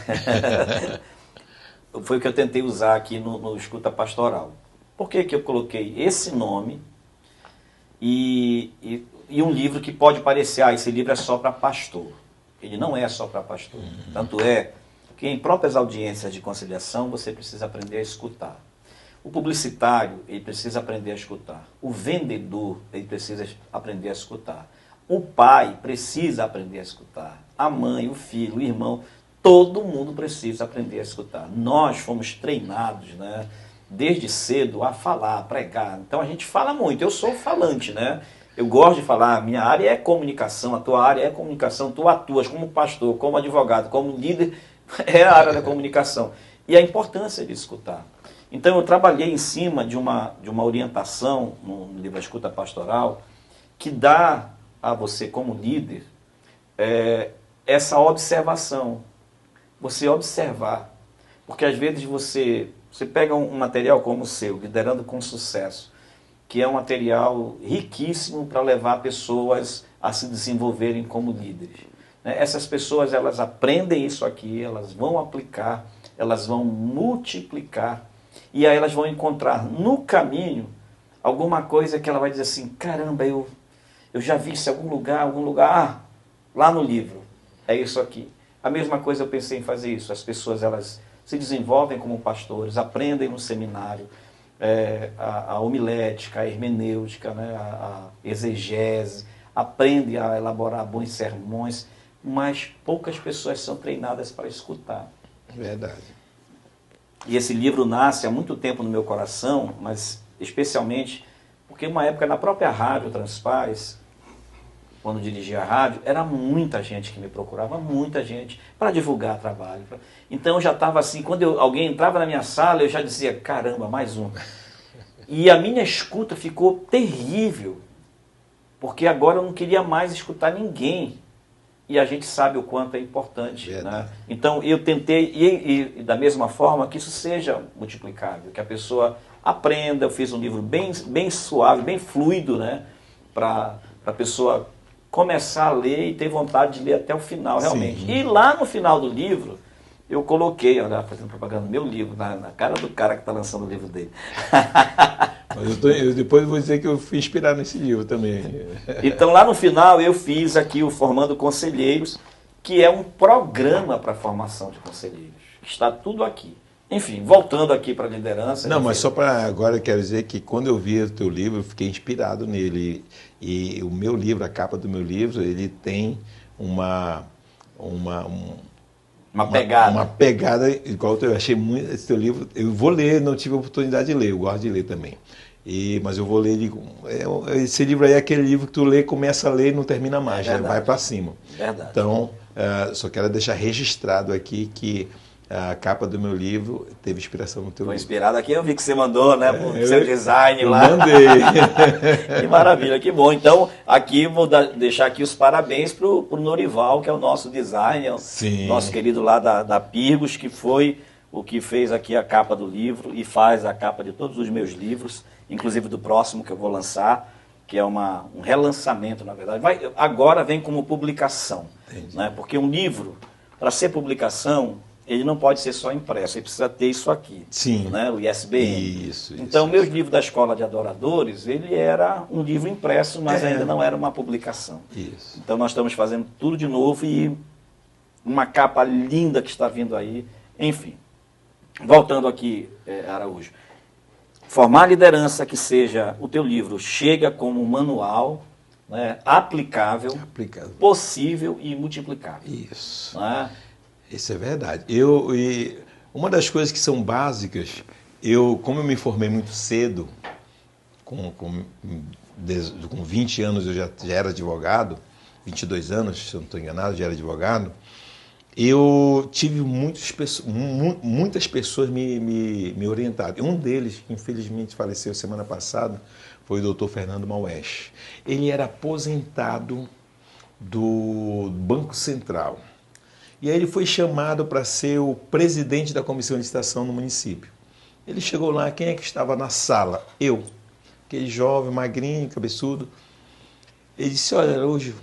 foi o que eu tentei usar aqui no Escuta Pastoral. Por que eu coloquei esse nome e um livro que pode parecer, esse livro é só para pastor. Ele não é só para pastor. Tanto é que em próprias audiências de conciliação você precisa aprender a escutar. O publicitário, ele precisa aprender a escutar. O vendedor, ele precisa aprender a escutar. O pai precisa aprender a escutar. A mãe, o filho, o irmão, todo mundo precisa aprender a escutar. Nós fomos treinados, desde cedo a falar, a pregar. Então a gente fala muito. Eu sou falante, Eu gosto de falar, minha área é comunicação, a tua área é comunicação, tu atuas como pastor, como advogado, como líder, é a área da comunicação. E a importância de escutar. Então eu trabalhei em cima de uma orientação no livro Escuta Pastoral, que dá a você como líder essa observação. Você observar. Porque às vezes você pega um material como o seu, Liderando com Sucesso, que é um material riquíssimo para levar pessoas a se desenvolverem como líderes. Essas pessoas, elas aprendem isso aqui, elas vão aplicar, elas vão multiplicar, e aí elas vão encontrar no caminho alguma coisa que ela vai dizer assim, caramba, eu já vi isso em algum lugar, lá no livro, é isso aqui. A mesma coisa eu pensei em fazer isso, as pessoas elas se desenvolvem como pastores, aprendem no seminário, a homilética, a hermenêutica, a exegese, aprende a elaborar bons sermões, mas poucas pessoas são treinadas para escutar. Verdade. E esse livro nasce há muito tempo no meu coração, mas especialmente porque uma época na própria rádio Transpaz, quando dirigia a rádio, era muita gente que me procurava, muita gente, para divulgar trabalho. Então eu já estava assim, quando alguém entrava na minha sala, eu já dizia, caramba, mais um. E a minha escuta ficou terrível, porque agora eu não queria mais escutar ninguém. E a gente sabe o quanto é importante. Né? Então eu tentei, e da mesma forma, que isso seja multiplicável, que a pessoa aprenda. Eu fiz um livro bem suave, bem fluido, né? Para a pessoa começar a ler e ter vontade de ler até o final, realmente. Sim. E lá no final do livro, eu coloquei, olha, fazendo propaganda do meu livro, na cara do cara que está lançando o livro dele. Mas eu depois vou dizer que eu fui inspirado nesse livro também. Então lá no final eu fiz aqui o Formando Conselheiros, que é um programa para a formação de conselheiros. Está tudo aqui. Enfim, voltando aqui para a liderança. Não, mas só para agora eu quero dizer que quando eu vi o teu livro, eu fiquei inspirado nele. E o meu livro, a capa do meu livro, ele tem uma pegada. Uma pegada igual eu achei muito esse teu livro. Eu vou ler, não tive a oportunidade de ler, eu gosto de ler também. Mas eu vou ler ele. Esse livro aí é aquele livro que tu lê, começa a ler e não termina mais, né? Vai para cima. Verdade. Então, só quero deixar registrado aqui que a capa do meu livro teve inspiração no teu livro. Foi inspirado aqui, eu vi que você mandou, né, pro seu design lá. Eu mandei. Que maravilha, que bom. Então, aqui vou deixar aqui os parabéns pro Norival, que é o nosso designer, Sim. Nosso querido lá da Pirgos, que foi o que fez aqui a capa do livro e faz a capa de todos os meus livros, inclusive do próximo que eu vou lançar, que é um relançamento, na verdade. Agora vem como publicação, né? Porque um livro, para ser publicação, ele não pode ser só impresso, ele precisa ter isso aqui. Sim. Né? O ISBN. Isso. Então, meus livros da Escola de Adoradores, ele era um livro impresso, mas ainda não era uma publicação. Isso. Então, nós estamos fazendo tudo de novo e uma capa linda que está vindo aí. Enfim, voltando aqui, Araújo. Formar liderança que seja, o teu livro chega como um manual, né, aplicável, possível e multiplicável. Isso. Né? Isso é verdade. Uma das coisas que são básicas, como eu me formei muito cedo, com 20 anos eu já era advogado, 22 anos, se eu não estou enganado, já era advogado, eu tive muitas pessoas me orientaram. Um deles, que infelizmente faleceu semana passada, foi o Dr. Fernando Maués. Ele era aposentado do Banco Central. E aí ele foi chamado para ser o presidente da comissão de licitação no município. Ele chegou lá, quem é que estava na sala? Eu. Aquele jovem, magrinho, cabeçudo. Ele disse, olha, Araújo,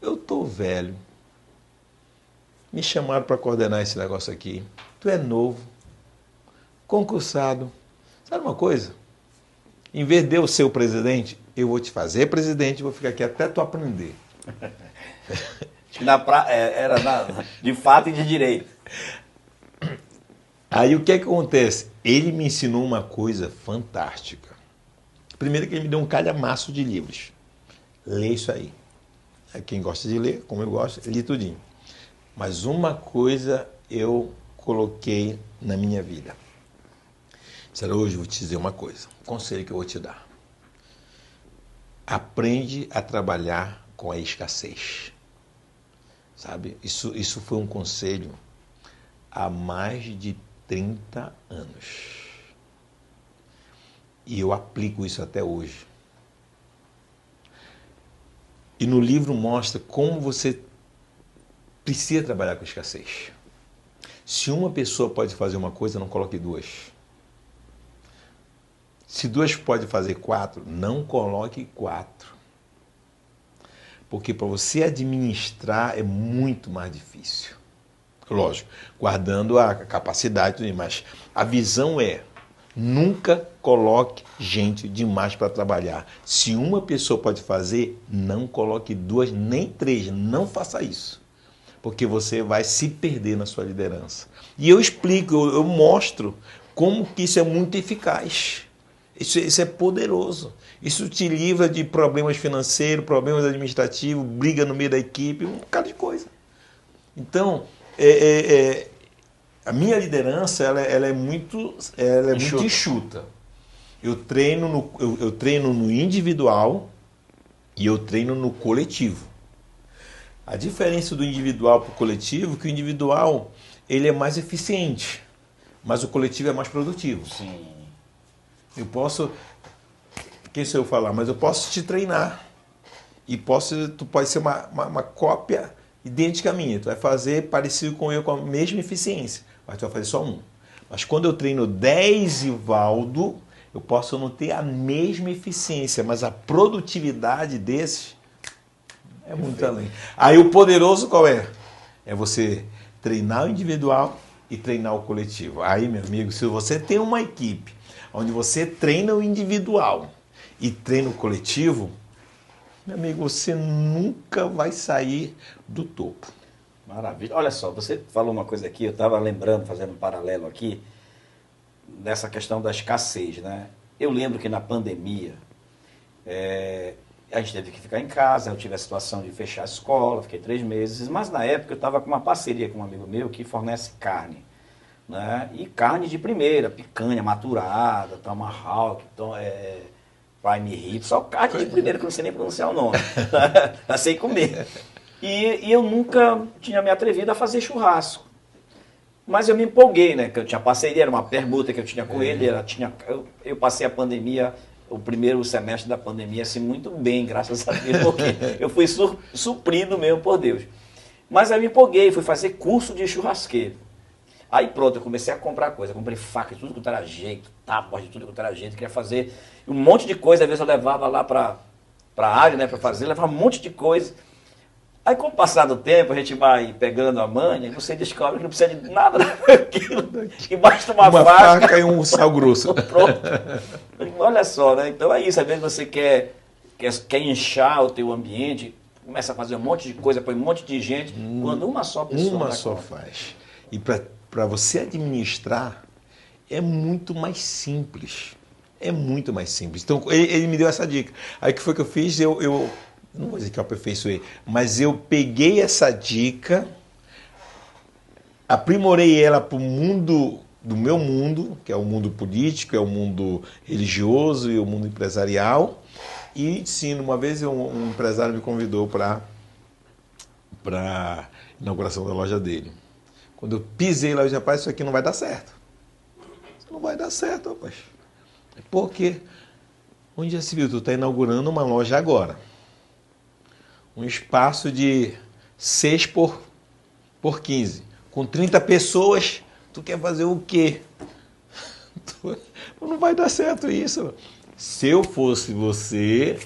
eu estou velho. Me chamaram para coordenar esse negócio aqui. Tu é novo, concursado. Sabe uma coisa? Em vez de eu ser o presidente, eu vou te fazer presidente e vou ficar aqui até tu aprender. Era de fato e de direito. Aí o que é que acontece? Ele me ensinou uma coisa fantástica. Primeiro que ele me deu um calhamaço de livros. Lê isso aí. Quem gosta de ler, como eu gosto, lê tudinho. Mas uma coisa eu coloquei na minha vida. Hoje eu vou te dizer uma coisa. Um conselho que eu vou te dar. Aprende a trabalhar com a escassez. Sabe? Isso foi um conselho há mais de 30 anos. E eu aplico isso até hoje. E no livro mostra como você precisa trabalhar com escassez. Se uma pessoa pode fazer uma coisa, não coloque duas. Se duas pode fazer 4, não coloque 4. Porque para você administrar é muito mais difícil. Lógico, guardando a capacidade, mas a visão é, nunca coloque gente demais para trabalhar. Se uma pessoa pode fazer, não coloque 2, nem 3, não faça isso. Porque você vai se perder na sua liderança. E eu explico, eu mostro como que isso é muito eficaz. Isso é poderoso. Isso te livra de problemas financeiros, problemas administrativos, briga no meio da equipe, um bocado de coisa. Então, a minha liderança ela é muito enxuta. Eu treino no individual e eu treino no coletivo. A diferença do individual para o coletivo é que o individual ele é mais eficiente, mas o coletivo é mais produtivo. Sim. Eu posso, quem sou eu falar, mas eu posso te treinar e tu pode ser uma cópia idêntica a minha. Tu vai fazer parecido com eu, com a mesma eficiência, mas tu vai fazer só um. Mas quando eu treino 10 Ivaldo, eu posso não ter a mesma eficiência, mas a produtividade desses é muito além. Aí o poderoso qual é? É você treinar o individual e treinar o coletivo. Aí, meu amigo, se você tem uma equipe onde você treina o individual e treina o coletivo, meu amigo, você nunca vai sair do topo. Maravilha. Olha só, você falou uma coisa aqui, eu estava lembrando, fazendo um paralelo aqui, dessa questão da escassez, né? Eu lembro que na pandemia, a gente teve que ficar em casa, eu tive a situação de fechar a escola, fiquei 3 meses, mas na época eu estava com uma parceria com um amigo meu que fornece carne, né? E carne de primeira, picanha maturada, tomahawk, prime rib, só carne de primeira, que eu não sei nem pronunciar o nome, eu sei comer. E eu nunca tinha me atrevido a fazer churrasco. Mas eu me empolguei, né? Que eu tinha parceria, era uma permuta que eu tinha com ele. Eu passei a pandemia, o primeiro semestre da pandemia, assim, muito bem, graças a Deus, porque eu fui suprido mesmo por Deus. Mas aí eu me empolguei, fui fazer curso de churrasqueiro. Aí pronto, eu comecei a comprar coisa, comprei faca de tudo quanto era jeito, tábuas de tudo quanto era jeito, queria fazer um monte de coisa, às vezes eu levava lá para a área, né, para fazer, levava um monte de coisa. Aí com o passar do tempo, a gente vai pegando a manha e você descobre que não precisa de nada daquilo, que basta uma faca e um sal grosso. Pronto. Olha só, né? Então é isso, às vezes você quer inchar o teu ambiente, começa a fazer um monte de coisa, põe um monte de gente, quando uma só pessoa uma só faz. E para você administrar, é muito mais simples. É muito mais simples. Então, ele me deu essa dica. Aí o que foi que eu fiz? Eu não vou dizer que eu aperfeiçoei, mas eu peguei essa dica, aprimorei ela para o mundo do meu mundo, que é o mundo político, é o mundo religioso e o mundo empresarial. E sim, uma vez um empresário me convidou para a inauguração da loja dele. Quando eu pisei lá, eu disse, rapaz, isso aqui não vai dar certo. Isso não vai dar certo, rapaz. Por quê? Onde já se viu? Tu está inaugurando uma loja agora. Um espaço de 6 por 15. Com 30 pessoas, tu quer fazer o quê? Não vai dar certo isso. Se eu fosse você,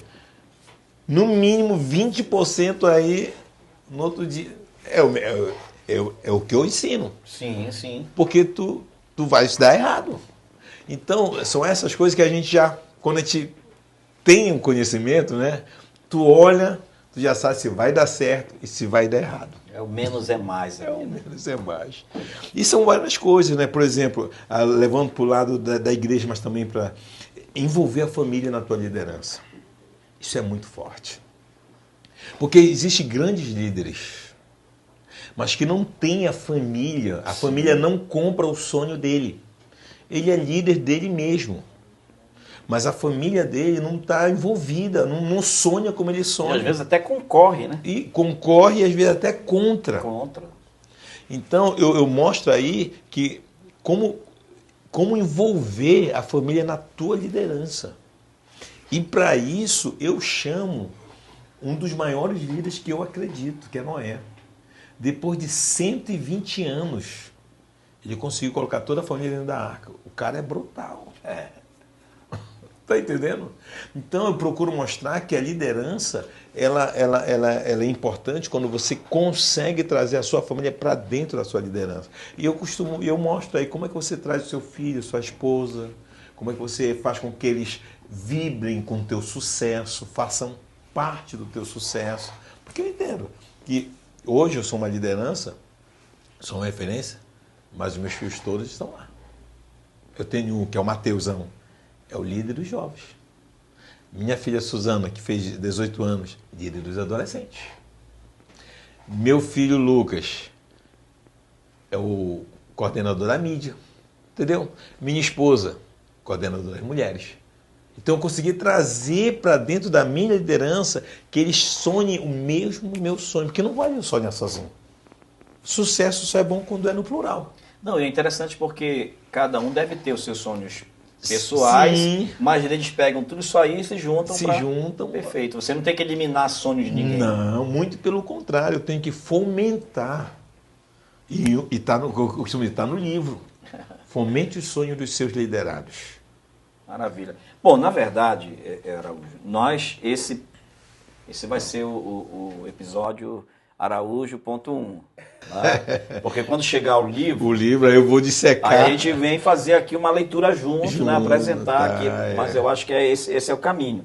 no mínimo 20% aí, no outro dia. É o que eu ensino. Sim, sim. Porque tu vai se dar errado. Então, são essas coisas que a gente já, quando a gente tem um conhecimento, né? Tu olha, tu já sabe se vai dar certo e se vai dar errado. É o menos é mais. É o menos é mais. E são várias coisas, né? Por exemplo, levando para o lado da igreja, mas também para envolver a família na tua liderança. Isso é muito forte. Porque existem grandes líderes, mas que não tem a família. A família não compra o sonho dele. Ele é líder dele mesmo. Mas a família dele não está envolvida, não sonha como ele sonha. E às vezes até concorre, né? E concorre e às vezes até contra. Então eu mostro aí que como envolver a família na tua liderança. E para isso eu chamo um dos maiores líderes que eu acredito, que é Noé. Depois de 120 anos, ele conseguiu colocar toda a família dentro da arca. O cara é brutal. Está entendendo? Então eu procuro mostrar que a liderança ela é importante quando você consegue trazer a sua família para dentro da sua liderança. E eu mostro aí como é que você traz o seu filho, sua esposa, como é que você faz com que eles vibrem com o teu sucesso, façam parte do teu sucesso. Porque eu entendo que hoje eu sou uma liderança, sou uma referência, mas os meus filhos todos estão lá. Eu tenho um que é o Mateusão, é o líder dos jovens. Minha filha Suzana, que fez 18 anos, líder dos adolescentes. Meu filho Lucas é o coordenador da mídia, entendeu? Minha esposa, coordenadora das mulheres. Então eu consegui trazer para dentro da minha liderança que eles sonhem o mesmo meu sonho, porque não vale eu sonhar sozinho. Sucesso só é bom quando é no plural. Não, e é interessante porque cada um deve ter os seus sonhos pessoais, Sim. mas eles pegam tudo isso aí e se juntam. Perfeito. Você não tem que eliminar sonhos de ninguém. Não, muito pelo contrário, eu tenho que fomentar. E tá no livro. Fomente o sonho dos seus liderados. Maravilha. Bom, na verdade, Araújo, esse vai ser o episódio Araújo.1. Né? Porque quando chegar o livro... O livro, aí eu vou dissecar. Aí a gente vem fazer aqui uma leitura junto, né? Apresentar tá, aqui. Mas eu acho que esse é o caminho.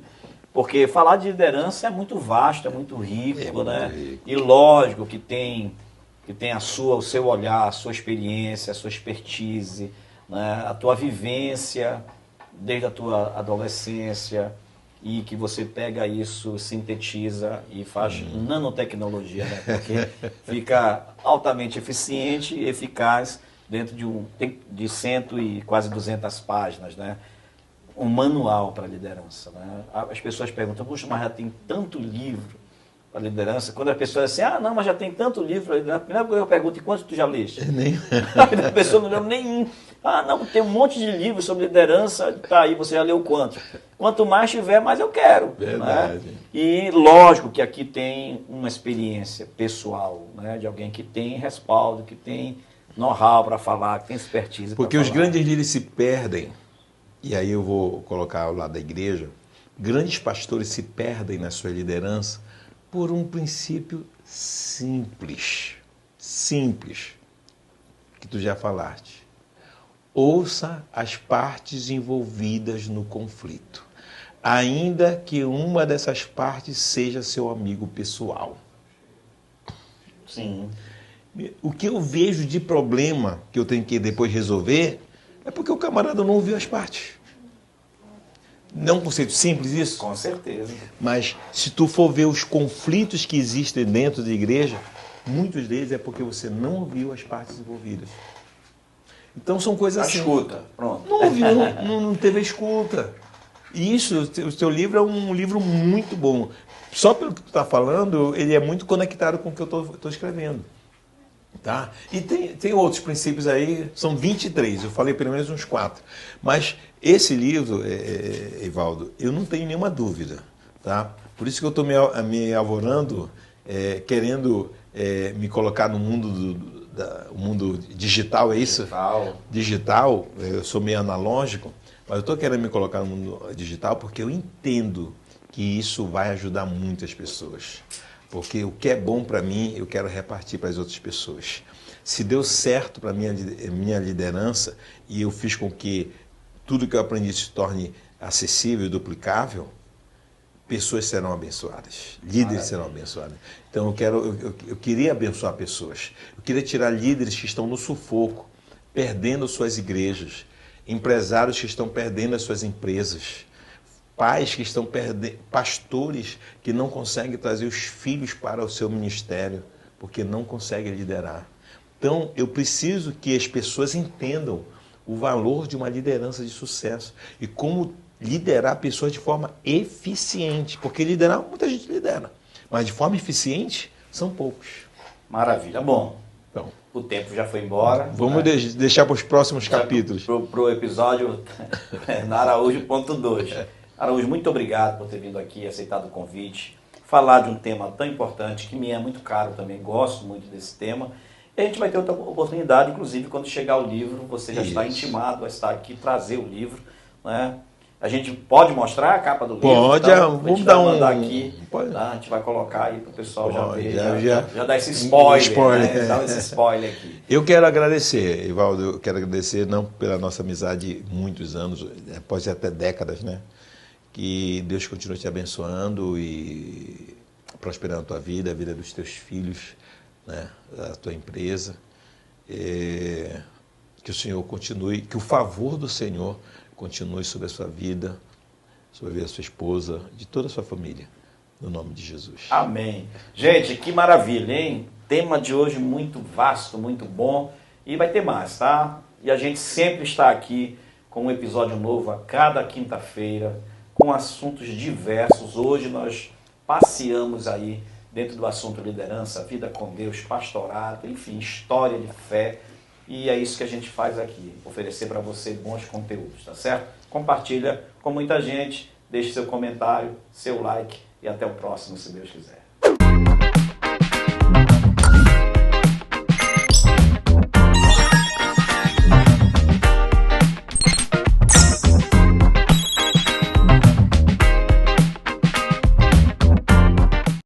Porque falar de liderança é muito vasto, é muito rico, né? Rico. E lógico que tem o seu olhar, a sua experiência, a sua expertise, né? A tua vivência desde a tua adolescência, e que você pega isso, sintetiza e faz nanotecnologia, né? Porque fica altamente eficiente e eficaz dentro de 100 e quase 200 páginas, né? Um manual para liderança, né? As pessoas perguntam, puxa, mas já tem tanto livro para liderança. Quando a pessoa diz assim, não, mas já tem tanto livro, a primeira coisa que eu pergunto, e quantos tu já leste? A pessoa não leu nenhum. Não, tem um monte de livros sobre liderança, tá aí, você já leu quanto? Quanto mais tiver, mais eu quero. Verdade. Né? E lógico que aqui tem uma experiência pessoal, né? De alguém que tem respaldo, que tem know-how para falar, que tem expertise. Porque os grandes líderes se perdem, e aí eu vou colocar ao lado da igreja, grandes pastores se perdem na sua liderança por um princípio simples, que tu já falaste. Ouça as partes envolvidas no conflito, ainda que uma dessas partes seja seu amigo pessoal. Sim. O que eu vejo de problema que eu tenho que depois resolver é porque o camarada não ouviu as partes. Não é um conceito simples isso? Com certeza. Mas se tu for ver os conflitos que existem dentro da igreja, muitos deles é porque você não ouviu as partes envolvidas. Então são coisas assim. Escuta, pronto. Não ouviu, não teve a escuta. E isso, o teu livro é um livro muito bom. Só pelo que tu está falando, ele é muito conectado com o que eu estou escrevendo. Tá? E tem outros princípios aí, são 23, eu falei pelo menos uns 4. Mas esse livro, Evaldo, eu não tenho nenhuma dúvida. Tá? Por isso que eu estou me avorando, querendo me colocar no mundo o mundo digital, é isso? Digital, eu sou meio analógico, mas eu estou querendo me colocar no mundo digital porque eu entendo que isso vai ajudar muitas pessoas. Porque o que é bom para mim, eu quero repartir para as outras pessoas. Se deu certo para a minha liderança e eu fiz com que tudo que eu aprendi se torne acessível e duplicável, pessoas serão abençoadas, líderes serão abençoados. Então eu queria abençoar pessoas. Eu queria tirar líderes que estão no sufoco, perdendo suas igrejas, empresários que estão perdendo as suas empresas, pais que estão perdendo, pastores que não conseguem trazer os filhos para o seu ministério, porque não conseguem liderar. Então, eu preciso que as pessoas entendam o valor de uma liderança de sucesso e como liderar pessoas de forma eficiente, porque liderar, muita gente lidera, mas de forma eficiente, são poucos. Maravilha. Bom, então, o tempo já foi embora. Vamos deixar para os próximos capítulos. Para o episódio na Araújo.2. Araújo, muito obrigado por ter vindo aqui, aceitado o convite, falar de um tema tão importante, que me é muito caro também, gosto muito desse tema. E a gente vai ter outra oportunidade, inclusive, quando chegar o livro, você já está intimado a estar aqui, trazer o livro, né? A gente pode mostrar a capa do livro? Pode, então, vamos dar aqui, pode. Tá? A gente vai colocar aí para o pessoal já ver, já dar esse spoiler. Né? Dar esse spoiler aqui. Eu quero agradecer, Evaldo, eu quero agradecer não pela nossa amizade muitos anos, pode ser até décadas, né? Que Deus continue te abençoando e prosperando a tua vida, a vida dos teus filhos, né? A tua empresa. Que o Senhor continue, que o favor do Senhor continue sobre a sua vida, sobre a vida da sua esposa, de toda a sua família, no nome de Jesus. Amém. Gente, que maravilha, hein? Tema de hoje muito vasto, muito bom, e vai ter mais, tá? E a gente sempre está aqui com um episódio novo a cada quinta-feira, com assuntos diversos. Hoje nós passeamos aí dentro do assunto liderança, vida com Deus, pastorado, enfim, história de fé. E é isso que a gente faz aqui, oferecer para você bons conteúdos, tá certo? Compartilha com muita gente, deixe seu comentário, seu like e até o próximo, se Deus quiser.